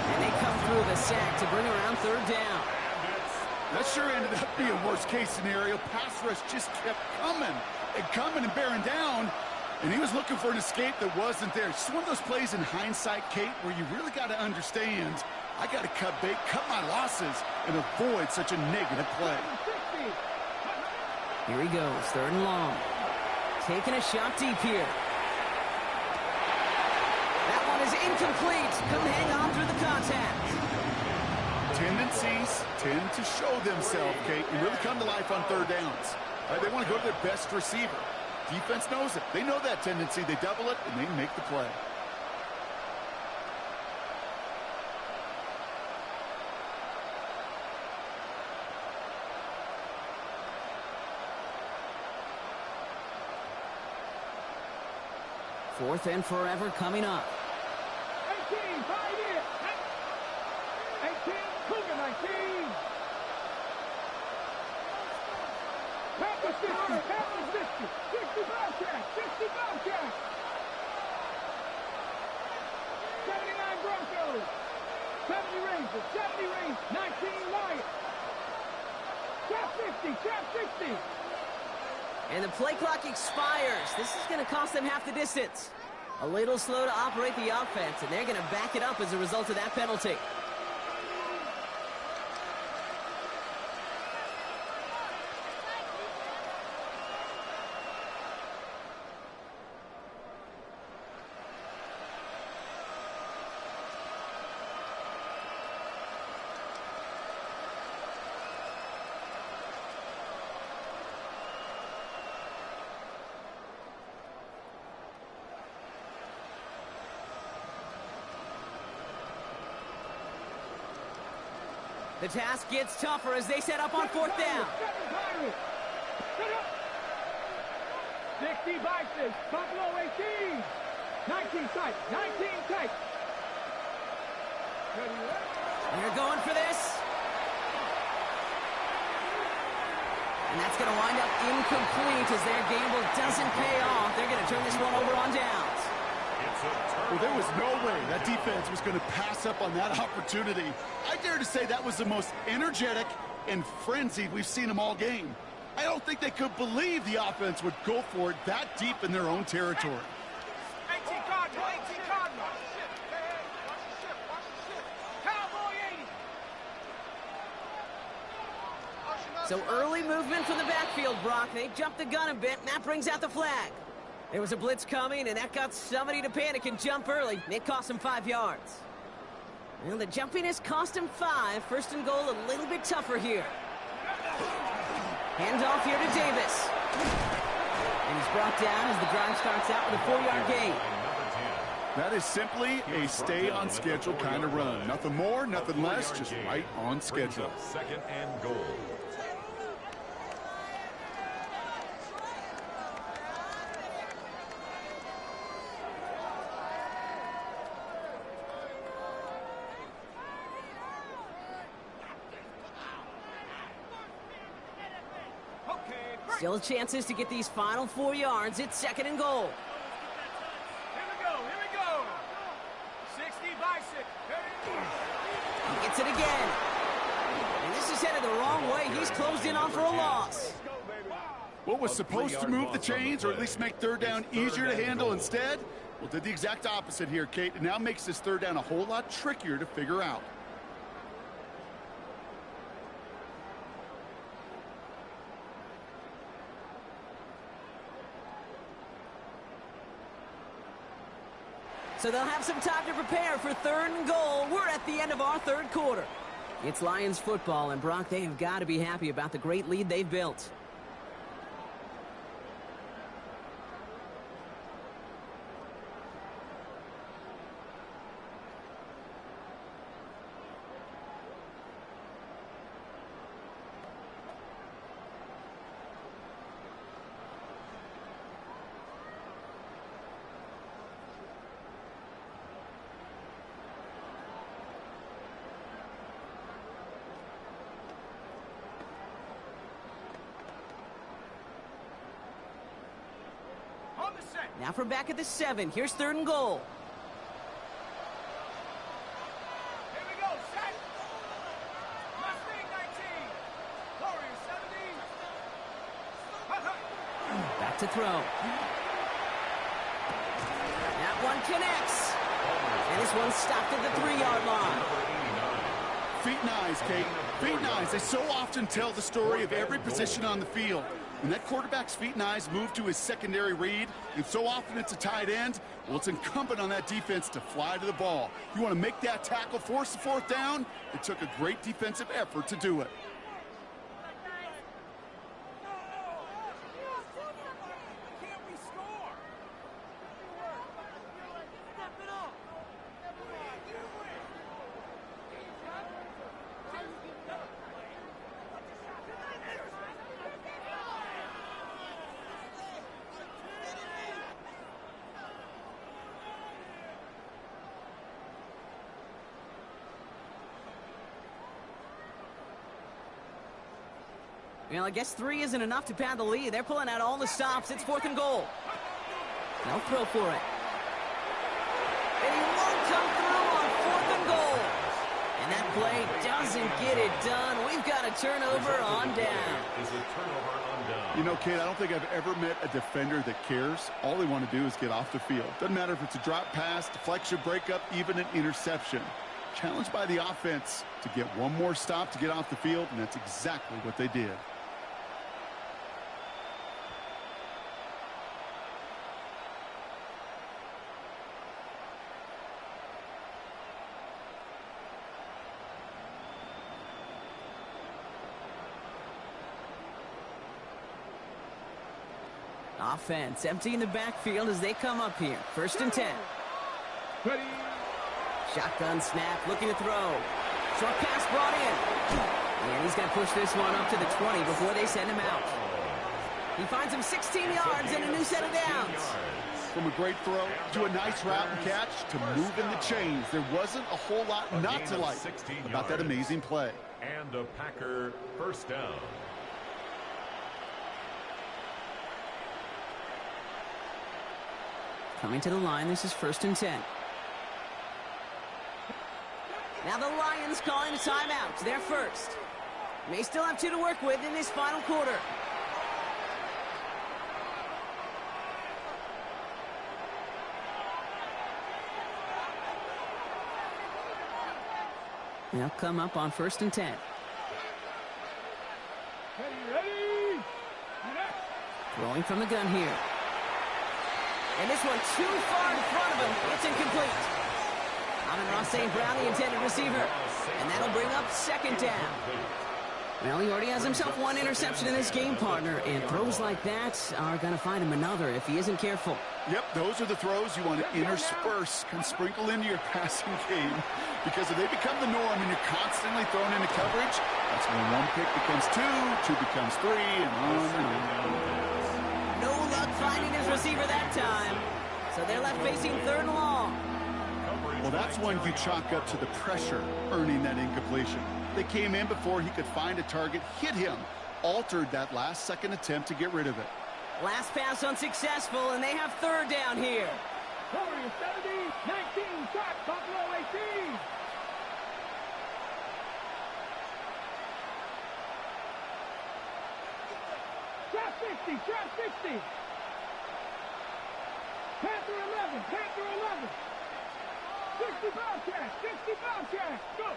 And they come through the sack to bring around third down. That sure ended up being worst case scenario. Pass rush just kept coming and bearing down. And he was looking for an escape that wasn't there. It's just one of those plays in hindsight, Kate, where you really got to understand, I got to cut bait, cut my losses, and avoid such a negative play. Here he goes, third and long. Taking a shot deep here. That one is incomplete. Couldn't hang on through the contact. Tendencies tend to show themselves, Kate, and really come to life on third downs. Right? They want to go to their best receiver. Defense knows it. They know that tendency. They double it, and they make the play. Fourth and forever coming up. 18, 5 years. 18, Cougar 19. Packers 50, Packers 50. 60 Bobcats, 60 Bobcats. 79 Broncos. 70 Rangers, 70 Rangers. 19 Lions. Trap 50, trap 60. And the play clock expires. This is going to cost them half the distance. A little slow to operate the offense, and they're going to back it up as a result of that penalty. The task gets tougher as they set up on fourth down. 60 by 6, Buffalo 18. 19 tight, 19 tight. They're going for this. And that's going to wind up incomplete as their gamble doesn't pay off. They're going to turn this one over on downs. Well, there was no way that defense was going to pass up on that opportunity. I dare to say that was the most energetic and frenzied we've seen them all game. I don't think they could believe the offense would go for it that deep in their own territory. 18 Cardinal, 18 Cardinal. Hey, watch the ship, watch the ship. Cowboy 80. So early movement from the backfield, Brock. They jumped the gun a bit, and that brings out the flag. There was a blitz coming, and that got somebody to panic and jump early. It cost him 5 yards. Well, the jumpiness cost him 5. First and goal, a little bit tougher here. Handoff here to Davis. And he's brought down as the drive starts out with a 4-yard gain. That is simply a stay-on-schedule kind of run. Nothing more, nothing less, just right on schedule. Second and goal. Still chances to get these final 4 yards. It's second and goal. Here we go, here we go. 60 by 6. He gets it again. And this is headed the wrong way. He's closed in on for a loss. What was supposed to move the chains or at least make third down easier to handle instead? Well, did the exact opposite here, Kate. It now makes this third down a whole lot trickier to figure out. So they'll have some time to prepare for 3rd and goal. We're at the end of our 3rd quarter. It's Lions football, and Brock, they have got to be happy about the great lead they've built. On the set. Now from back at the 7, here's 3rd and goal. Here we go, set. Mustang 19. Warriors 17. Back to throw. That one connects. And this one's stopped at the 3-yard line. Feet and eyes, Kate. Feet and eyes. They so often tell the story of every position on the field. When that quarterback's feet and eyes move to his secondary read, and so often it's a tight end, well, it's incumbent on that defense to fly to the ball. You want to make that tackle, force the 4th down? It took a great defensive effort to do it. Can't we score? Step it up. Well, I guess 3 isn't enough to pad the lead. They're pulling out all the stops. It's 4th and goal. They'll throw for it. And he won't come through on 4th and goal. And that play doesn't get it done. We've got a turnover on down. You know, Kate, I don't think I've ever met a defender that cares. All they want to do is get off the field. Doesn't matter if it's a drop pass, deflection, breakup, even an interception. Challenged by the offense to get one more stop to get off the field, and that's exactly what they did. Offense emptying the backfield as they come up here. 1st and 10. Ready. Shotgun snap, looking to throw. Short pass brought in. And he's got to push this one up to the 20 before they send him out. He finds him 16 yards and a new set of downs. From a great throw to a nice route and catch to moving the chains, there wasn't a whole lot not to like about that amazing play. And a Packer 1st down. Coming to the line, this is 1st and 10. Now the Lions calling a timeout. They're first. May still have 2 to work with in this final quarter. They'll come up on 1st and 10. Ready. Throwing from the gun here. And this one too far in front of him. It's incomplete. Amon-Ra St. Brown, the intended receiver. And that'll bring up 2nd down. Well, he already has himself 1 interception in this game, partner. And throws like that are going to find him another if he isn't careful. Yep, those are the throws you want to intersperse and sprinkle into your passing game. Because if they become the norm and you're constantly thrown into coverage, that's when 1 pick becomes 2, 2 becomes 3, and on and on. No luck finding his receiver that time. So they're left facing 3rd and long. Well, that's when you chalk up to the pressure earning that incompletion. They came in before he could find a target, hit him, altered that last-second attempt to get rid of it. Last pass unsuccessful, and they have 3rd down here. Warriors 70, 19, shot, Buffalo 18. Shot. 60, trap 60. Panther 11, Panther 11. 60 Bobcat, 60 Bobcat. Go.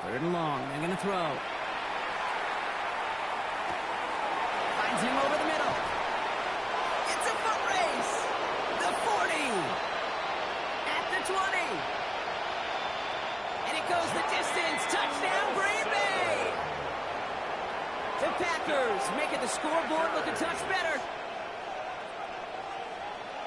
3rd and long. They're going to throw. Finds him over the middle. It's a foot race. The 40. At the 20. And it goes the distance. Touchdown, Green Bay. The Packers making the scoreboard look a touch better.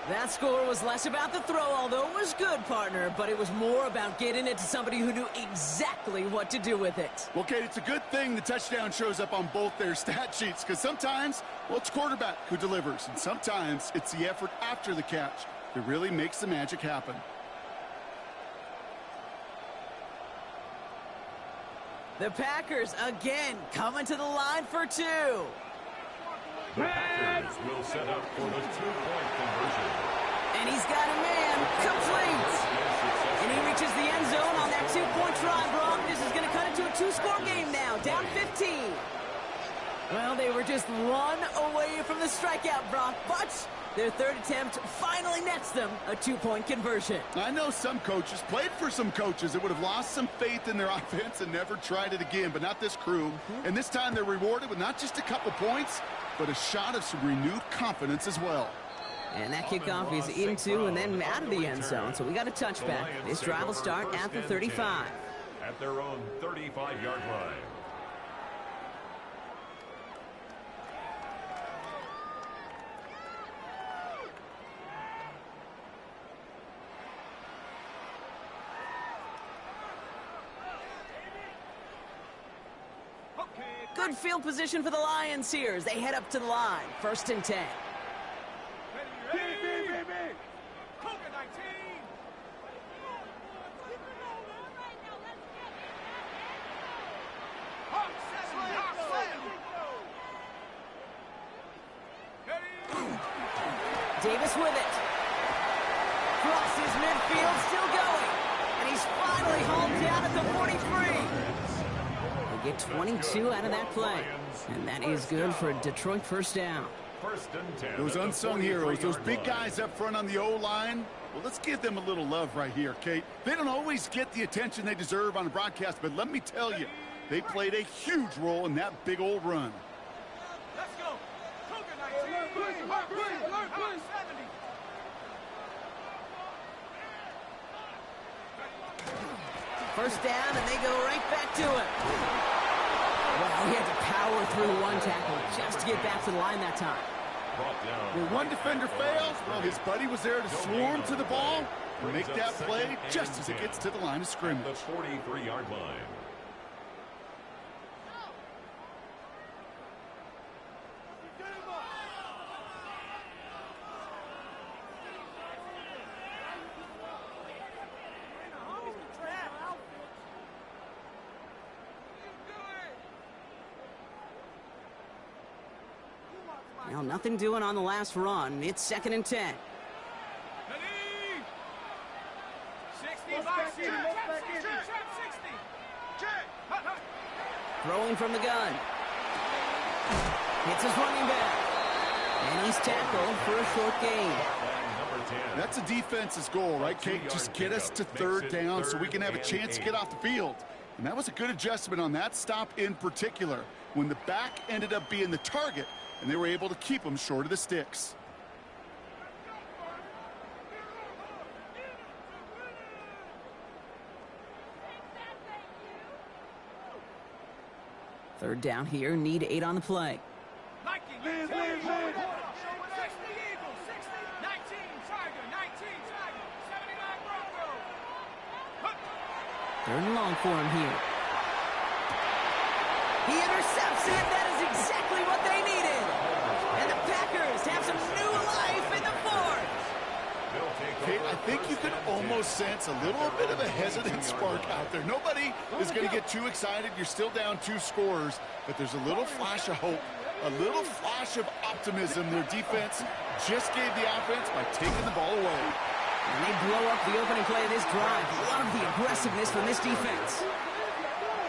That score was less about the throw, although it was good, partner, but it was more about getting it to somebody who knew exactly what to do with it. Well, Kate, it's a good thing the touchdown shows up on both their stat sheets, because sometimes, well, it's quarterback who delivers, and sometimes it's the effort after the catch that really makes the magic happen. The Packers, again, coming to the line for 2. The Packers will set up for the 2-point conversion. And he's got a man complete. And he reaches the end zone on that 2-point try, Brock. This is going to cut into a 2-score game now, down 15. Well, they were just 1 away from the strikeout, Brock, but their 3rd attempt finally nets them a 2-point conversion. I know some coaches, played for some coaches that would have lost some faith in their offense and never tried it again, but not this crew. And this time they're rewarded with not just a couple points, but a shot of some renewed confidence as well. And that kickoff is into and then out of the end zone, so we got a touchback. This drive will start at the 35. At their own 35-yard line. Good field position for the Lions here as they head up to the line. 1st and 10. Cougar 19. Hawk 7, Hawk 7. Davis with it. Crosses midfield, still going. And he's finally hauled down at the 43. They get 22 out of that play. And that is good for a Detroit 1st down. 1st and 10. Those unsung heroes, those big guys up front on the O-line, well, let's give them a little love right here, Kate. They don't always get the attention they deserve on the broadcast, but let me tell you, they played a huge role in that big old run. Let's go. Cougar 19. Hawk 70. First down, and they go right back to it. Well, he had to power through one tackle just to get back to the line that time. When one defender fails, well, his buddy was there to swarm to the ball and make that play just as it gets to the line of scrimmage. The 43-yard line. Well, nothing doing on the last run. It's 2nd and 10. 60, box, trap 60. Throwing from the gun. Hits his running back. And he's tackled for a short gain. That's a defense's goal, right, Kate? Just get us to 3rd down so we can have a chance to get off the field. And that was a good adjustment on that stop in particular, when the back ended up being the target, and they were able to keep him short of the sticks. Third down here, need 8 on the play. Nike, 60 Eagles, 60, 19 Tiger, 19 Tiger, 79 Bronco. 3rd and long for him here. He intercepts it. That is exactly what they needed. And the Packers have some new life in the 4th. Kate, I think you can almost sense a little bit of a hesitant spark out there. Nobody is going to get too excited. You're still down 2 scores, but there's a little flash of hope, a little flash of optimism. Their defense just gave the offense by taking the ball away. And they blow up the opening play of this drive. Love the aggressiveness from this defense.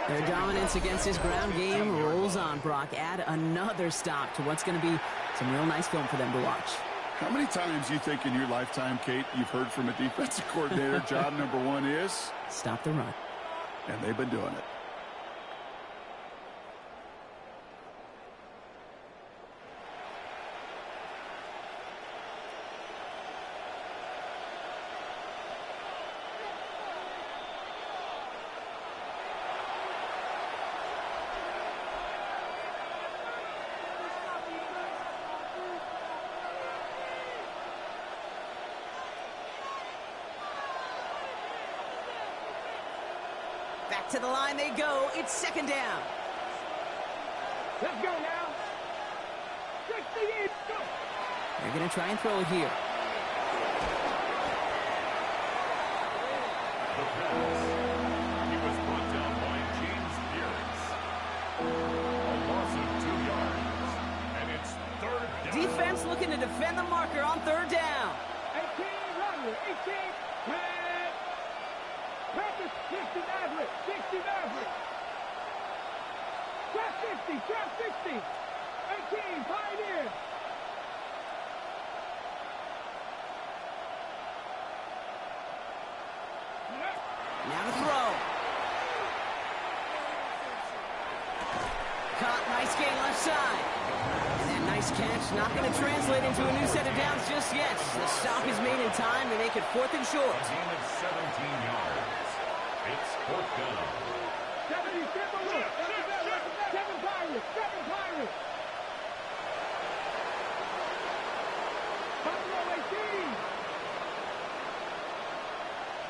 Their dominance against this ground game rolls on, Brock. Add another stop to what's going to be Some real nice film for them to watch. How many times you think in your lifetime, Kate, you've heard from a defensive coordinator, job number one is? Stop the run. And they've been doing it. Back to the line they go. It's second down. Let's go now. 68, go. They're going to try and throw it here. The pass. He was brought down by James Pierce. A loss of 2 yards. And it's third down. Defense looking to defend the marker on third down. 18, run with 18, red. Practice 60 average, 60 average. Trap 60, 18, Pioneer. Now to throw. Caught, nice gain left side. And that nice catch not going to translate into a new set of downs just yet. The stop is made in time to make it 4th and short. A gain of 17 yards. It's 4th down. 77, look. 7 Pirates, 7 Pirates. Buffalo 18.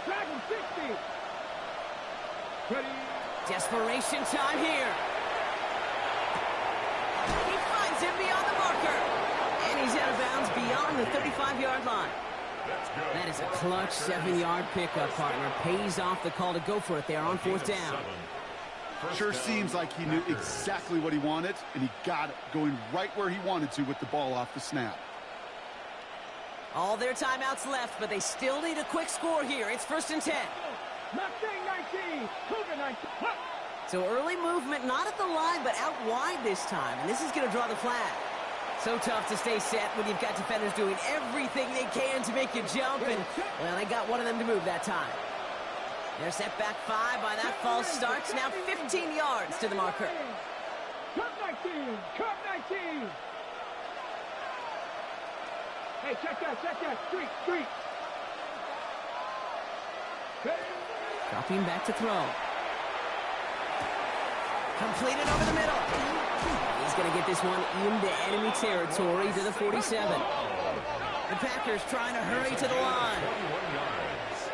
Dragon 60. Ready. Desperation time here. He finds him beyond the marker. And he's out of bounds beyond the 35-yard line. That is a clutch 7-yard pickup, partner. Pays off the call to go for it there on 4th down. Sure seems like he knew exactly what he wanted, and he got it, going right where he wanted to with the ball off the snap. All their timeouts left, but they still need a quick score here. It's 1st and 10. Mustang 19, Cougar 19. So early movement, not at the line, but out wide this time. And this is going to draw the flag. So tough to stay set when you've got defenders doing everything they can to make you jump. And, well, they got one of them to move that time. They're set back 5 by that false start. Now 15 yards to the marker. Cup 19, Cup 19. Hey, check that, street. Dropping back to throw. Completed over the middle. He's going to get this one into enemy territory to the 47. The Packers trying to hurry to the line. 21 yards.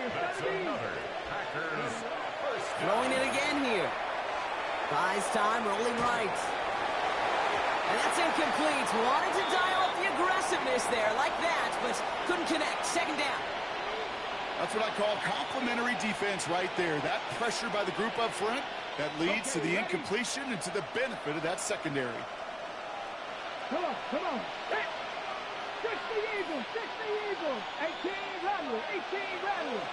That's another Packers first down. Throwing it again here. Buys time, rolling right. And that's incomplete. Wanted to dial up the aggressiveness there like that, but couldn't connect. Second down. That's what I call complimentary defense right there. That pressure by the group up front, that leads to the incompletion and to the benefit of that secondary. Come on. 60 Eagles, 18 Rattler, 18 Rattler.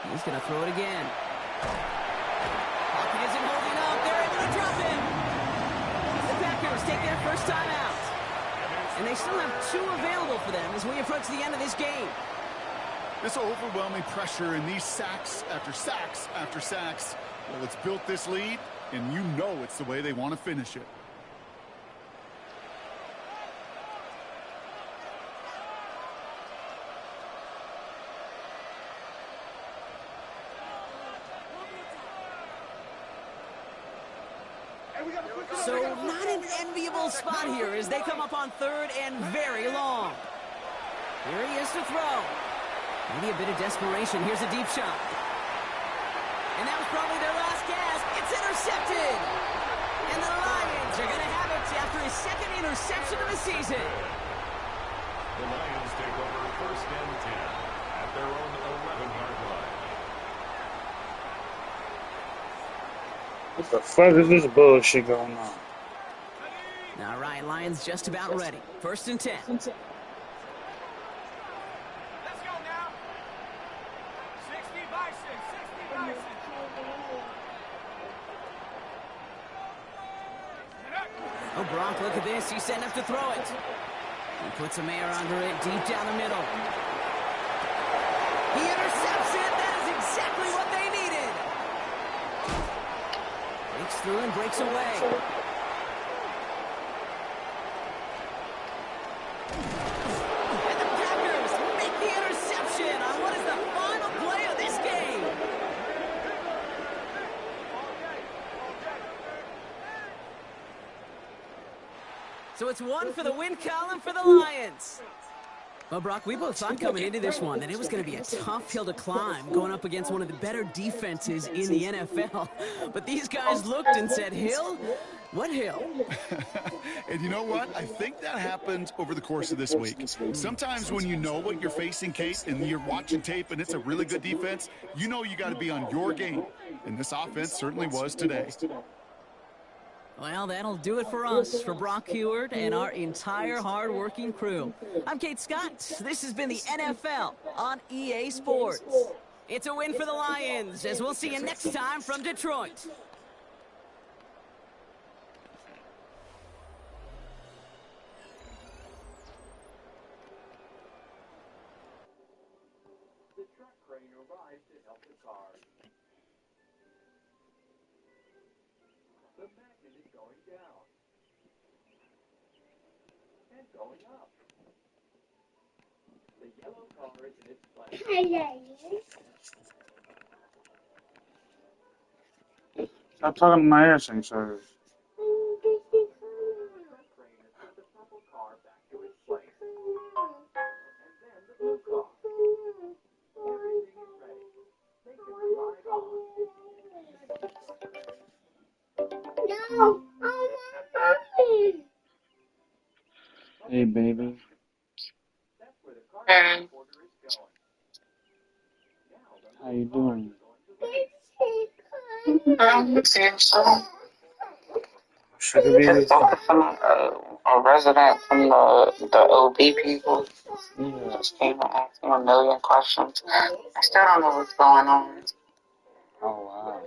He's going to throw it again. Pocket isn't holding up. They're able to drop him. The Packers take their first time out. And they still have 2 available for them as we approach the end of this game. This overwhelming pressure and these sacks after sacks after sacks, well, it's built this lead, and you know it's the way they want to finish it. So not an enviable spot here as they come up on 3rd and very long. Here he is to throw. Maybe a bit of desperation. Here's a deep shot. And that was probably their last gasp. It's intercepted. And the Lions are going to have it after his 2nd interception of the season. The Lions take over 1st and 10 at their own 11-yard line. What the fuck is this bullshit going on? All right, Lions just about ready. 1st and 10. Let's go now. 60 by 6, 60 by 6. Oh, Brock, look at this. He's setting up to throw it. He puts a mayor under it deep down the middle. He intercepts it. That is exactly what they needed. Breaks through and breaks away. And the Packers make the interception on what is the final play of this game. So it's one for the win column for the Lions. Well, Brock, we both thought coming into this one that it was going to be a tough hill to climb going up against one of the better defenses in the NFL. But these guys looked and said, Hill? What hill? And you know what? I think that happened over the course of this week. Sometimes when you know what you're facing, Kate, and you're watching tape and it's a really good defense, you know you got to be on your game. And this offense certainly was today. Well, that'll do it for us, for Brock Heward and our entire hard-working crew. I'm Kate Scott. This has been the NFL on EA Sports. It's a win for the Lions, as we'll see you next time from Detroit. The truck crane arrived to help the car. The magnet is going down. And going up. The yellow car is in its place. Stop talking to my earring service. The truck crane has put the purple car back to its place. And then the blue car. Everything is ready. They can ride on. No, mommy. Hey, baby. That's where the car transporter is going. Now the How you doing? Sugar baby? A resident from the OB people Yeah. just came and asked me a million questions. I still don't know what's going on. Oh, wow.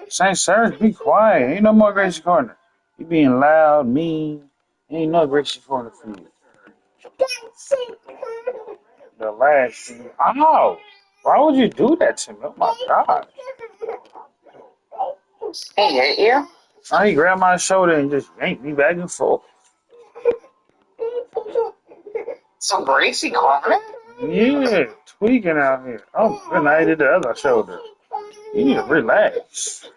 St. Serge, be quiet. Ain't no more Gracie Corner. You being loud, mean. Ain't no Gracie Corner for you. The last thing. Oh! Why would you do that to me? Oh, my God. Hey, your ear? Now he grabbed my shoulder and just yanked me back and forth. Some Gracie Corner? Yeah, tweaking out here. Oh, good night at the other shoulder. You need to relax.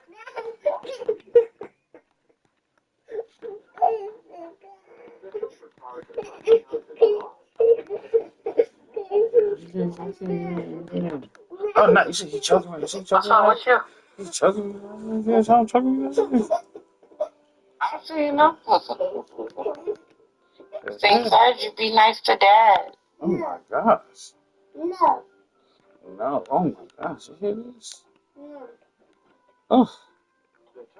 Oh, no, you see, he choking me. You see, he choking What's wrong me. with you? He's choking me. That's how I'm choking me. I don't see enough. St. Serge, you be nice to Dad. Oh, my gosh. No. No, oh, my gosh. You hear this? Oh,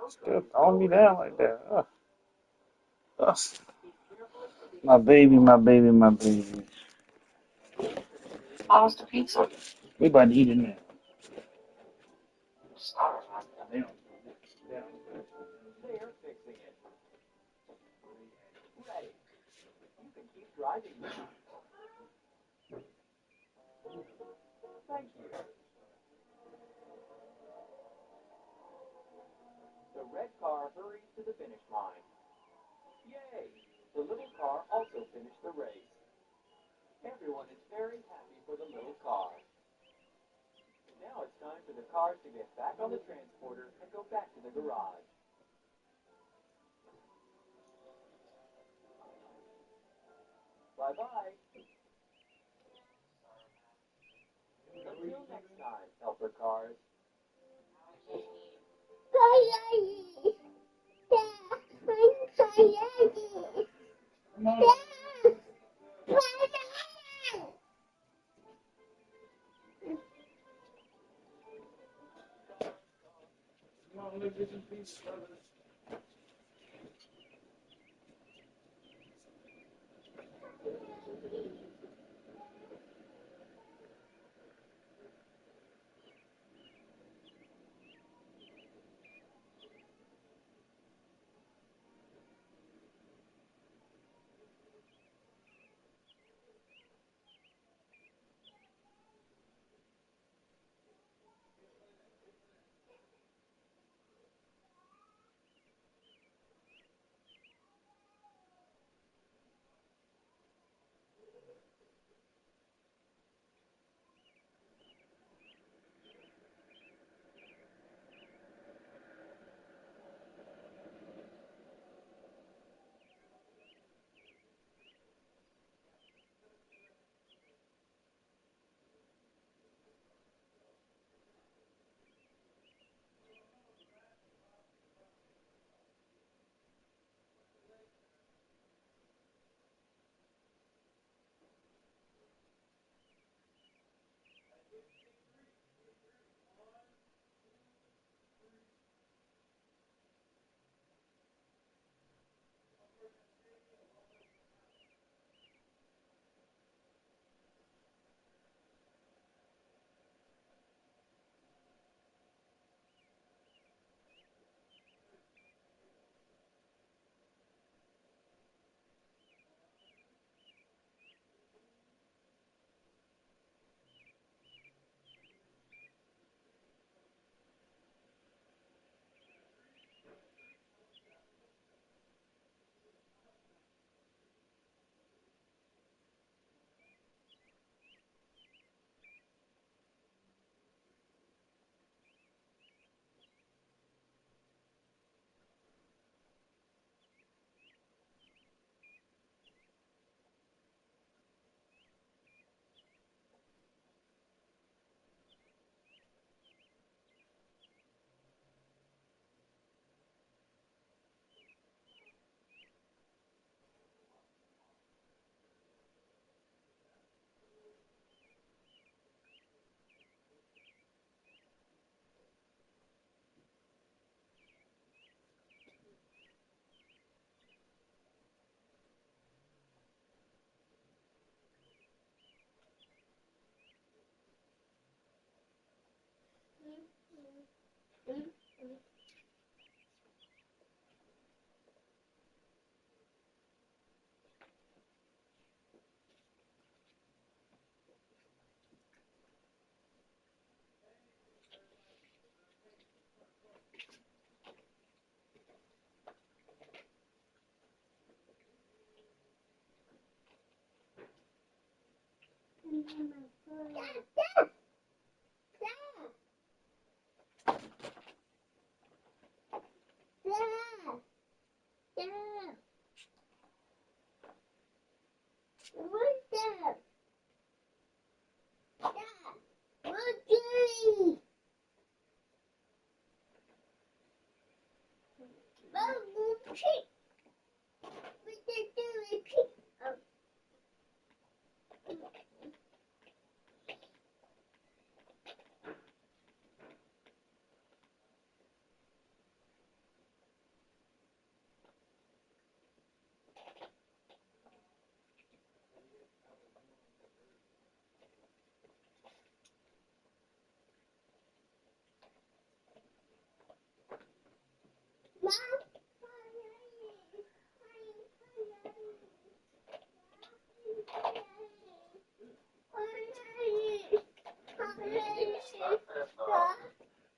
still throwing me down like that. Oh. My baby, my baby, my baby. How was the pizza? We about to eat it now. Damn. They're fixing it. Ready. You can keep driving now. Thank you. The red car hurries to the finish line. Yay! The little car also finished the race. Everyone is very happy for the little car. Now it's time for the cars to get back on the transporter and go back to the garage. Bye-bye. Until next time, helper cars.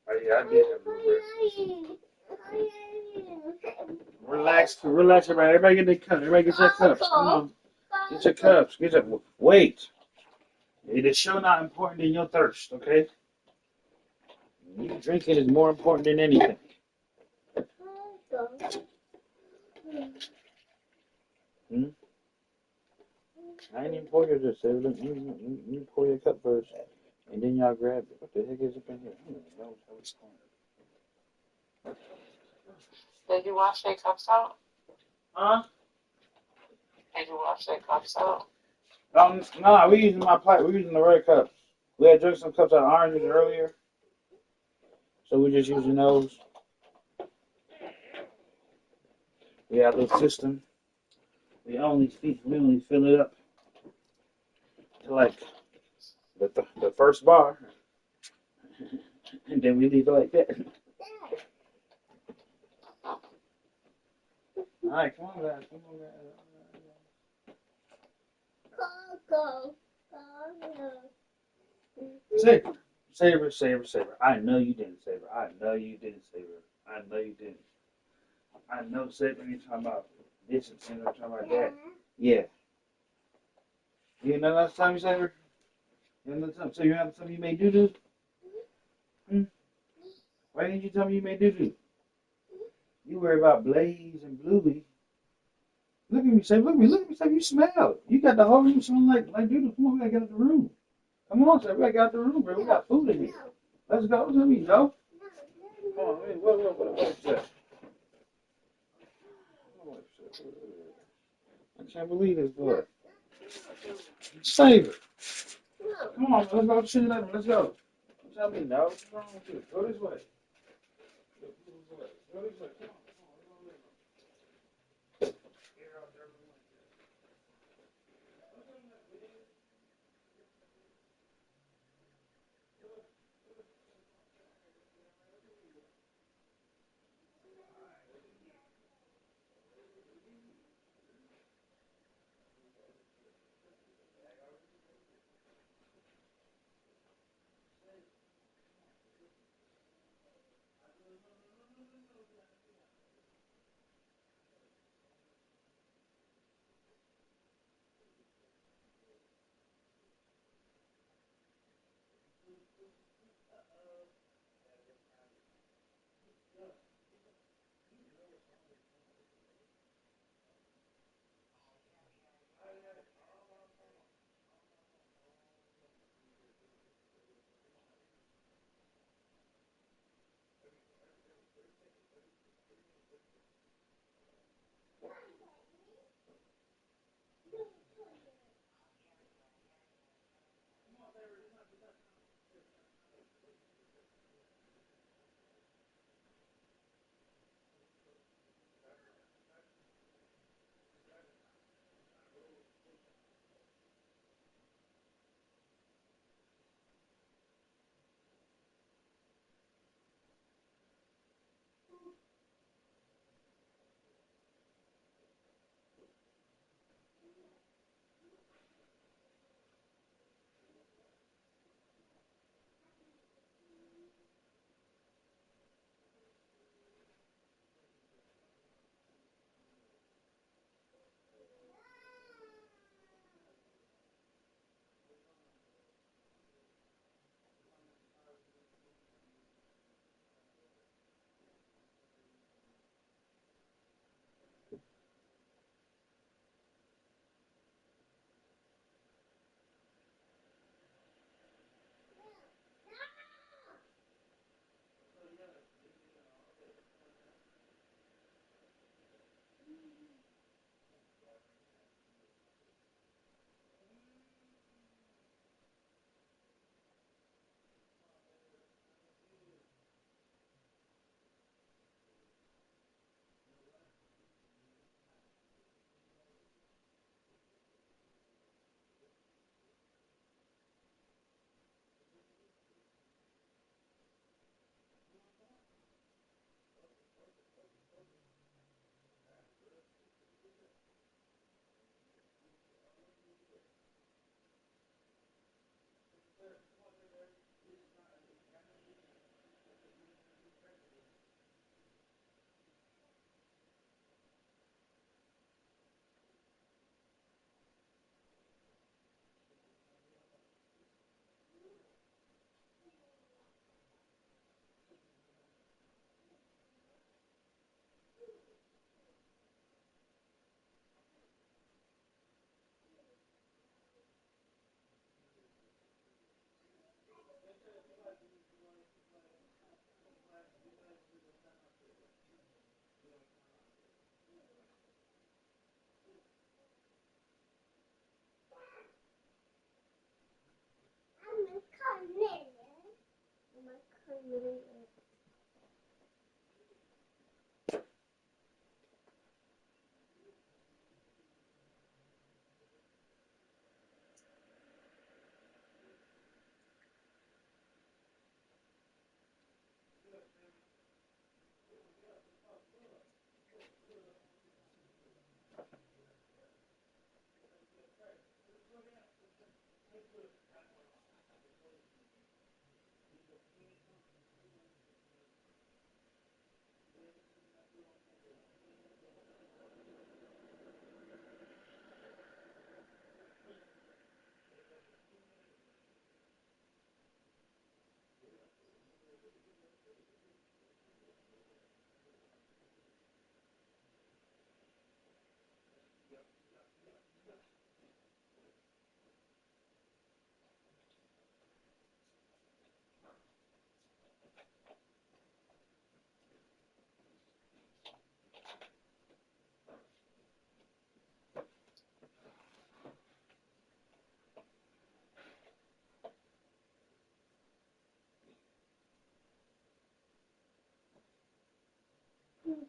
Oh, yeah, I did have a relax, relax, everybody. Everybody get their cups. Everybody get your cups. Come on. Get your cups. Get your. Wait. It is sure not important than your thirst, okay? You drinking is more important than anything. Hmm? I ain't even pour your juice. You pour your cup first, and then y'all grab it. What the heck is up in here? I don't even know what's going on. Did you wash their cups out? Huh? Did you wash their cups out? No, we using my plate. We using the red cups. We had drank some cups out of oranges earlier, so we just using those. We have a little system. We only fill it up to like the first bar, and then we leave it like that. All right, come on, guys. Come on, guys. Savor. I know you didn't, Savor. I know you didn't, Savor. I know you didn't. I know, Savor. You're talking about this and I'm talking about that. Yeah. You know last time you Savor? You know last time? So you know last time you made doo-doo? Hmm? Why didn't you tell me you made doo-doo? You worry about Blaze and Bluey. Look at me, Savor. Look at me, Savor. You smell. You got the whole room smelling like doo-doo. Come on, we gotta get out the room. Come on, Savor. We gotta get out the room, bro. We got food in here. Let's go. Let me go. Come on, what's that? I can't believe this, boy. Save it. Come on, let's go to the let's go. Tell me no. What's wrong with you? Go this way. Go this way. Come on.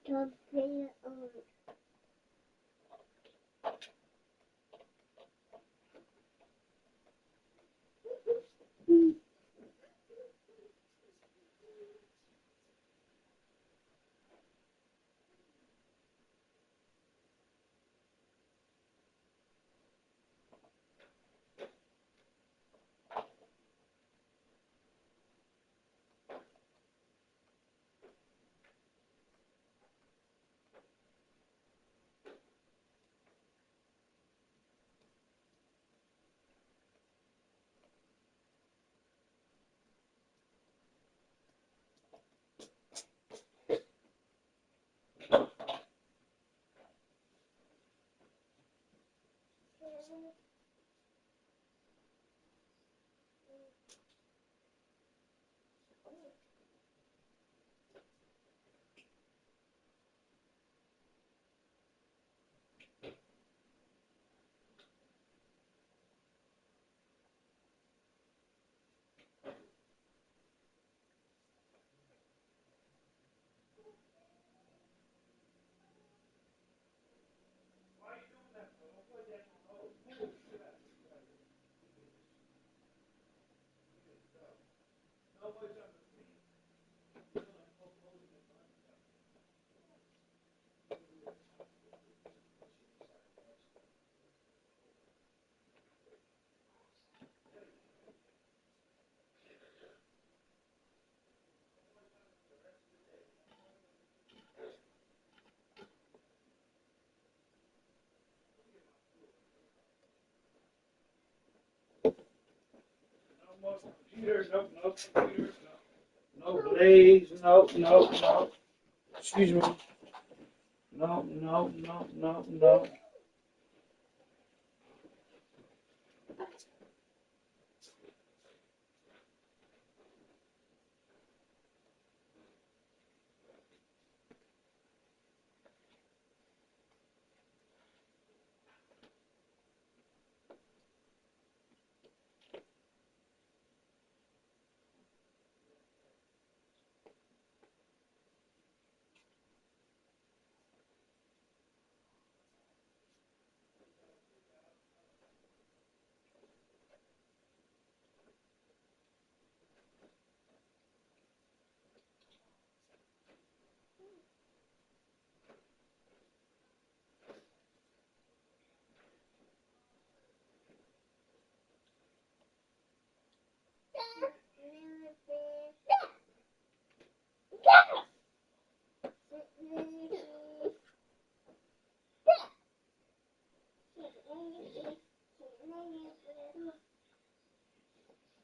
Don't play it on. Computers, no computers, no blades, no. Excuse me. No.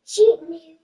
Shoot me.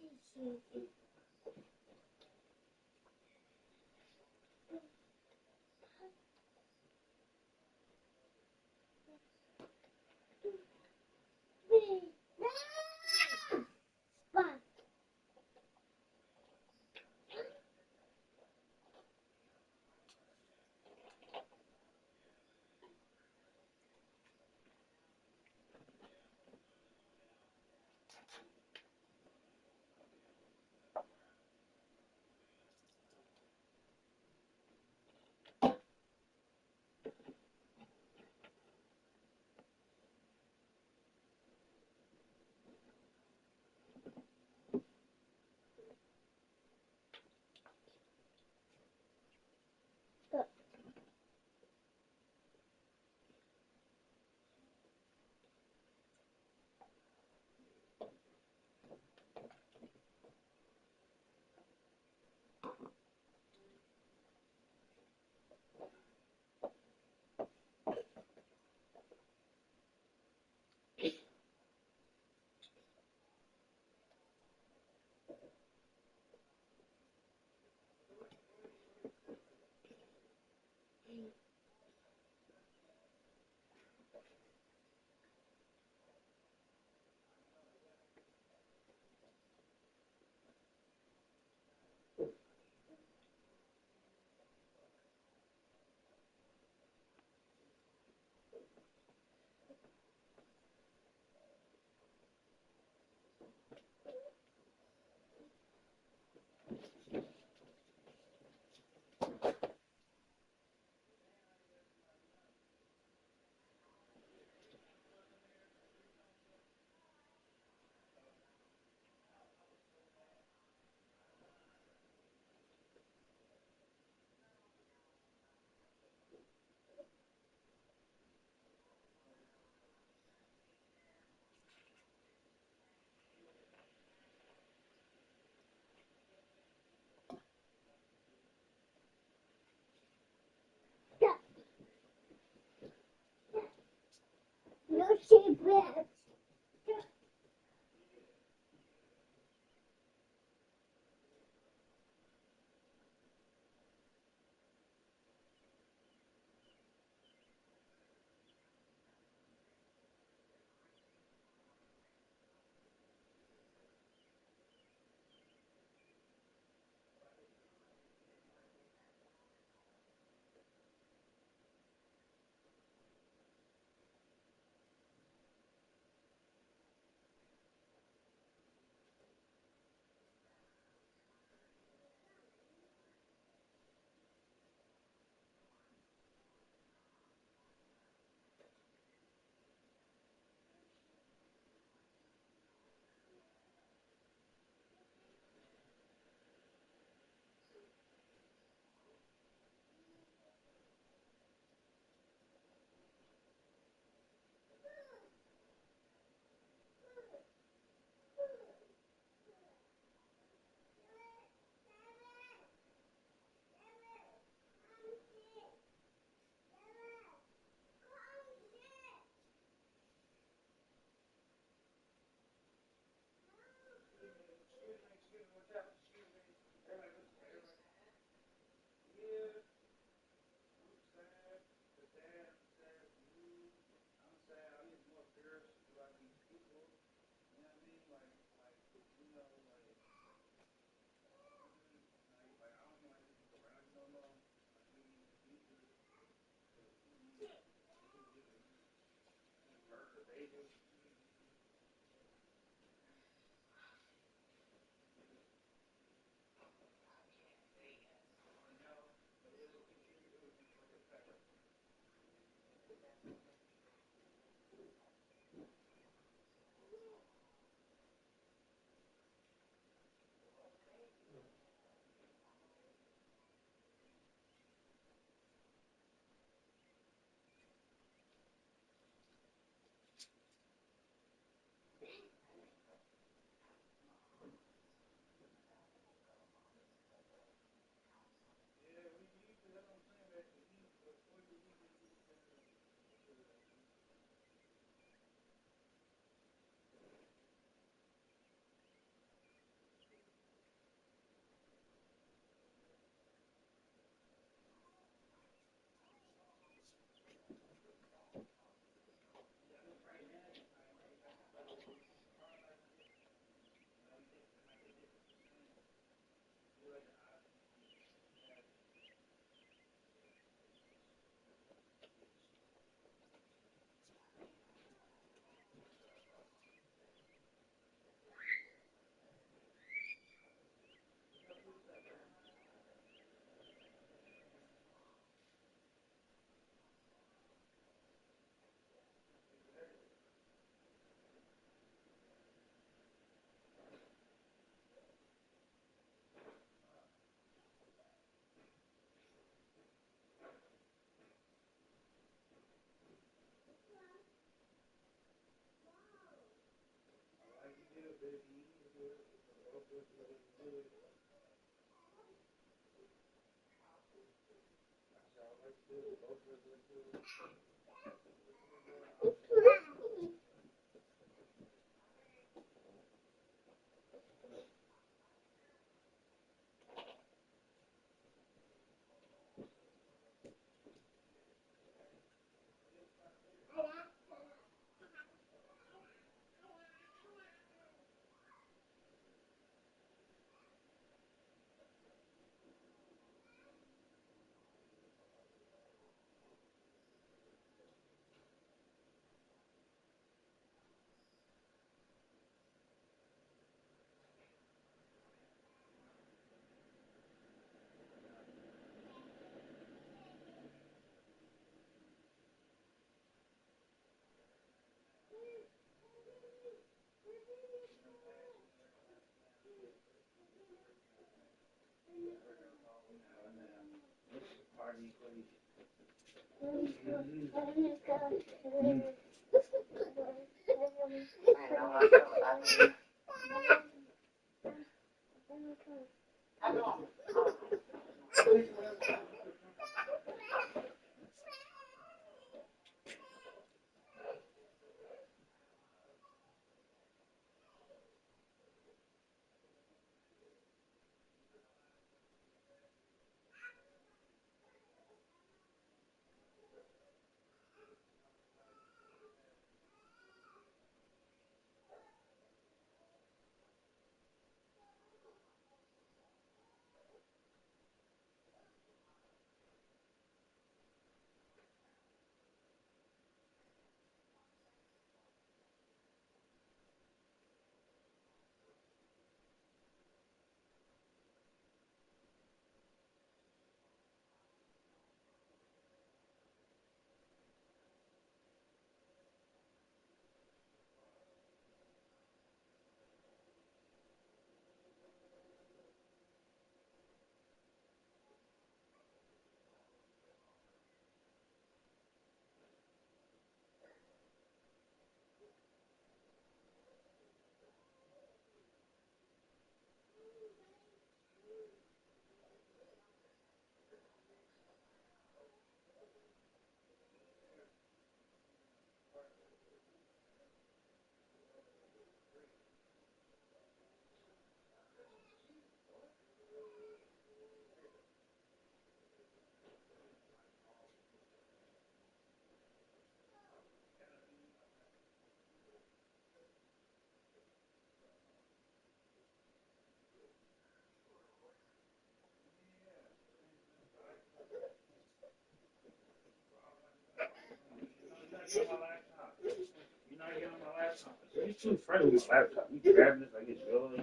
You're too friendly with my laptop. You grabbing this like it's yours.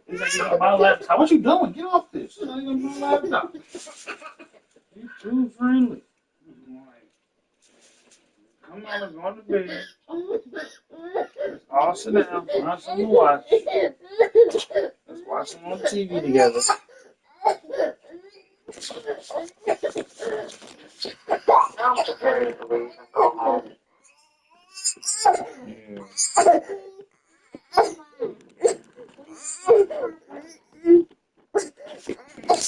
He's like, you on my laptop. What you doing? Get off this. You're on my laptop. You're too friendly. Come on, let's go to bed. Let's all sit down, find something to watch. Let's watch some on TV together. I'm just ready to leave and go home. Yeah.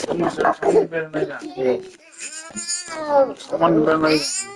Come on, sir. Come on to bed and lay down. Come on to bed and lay down.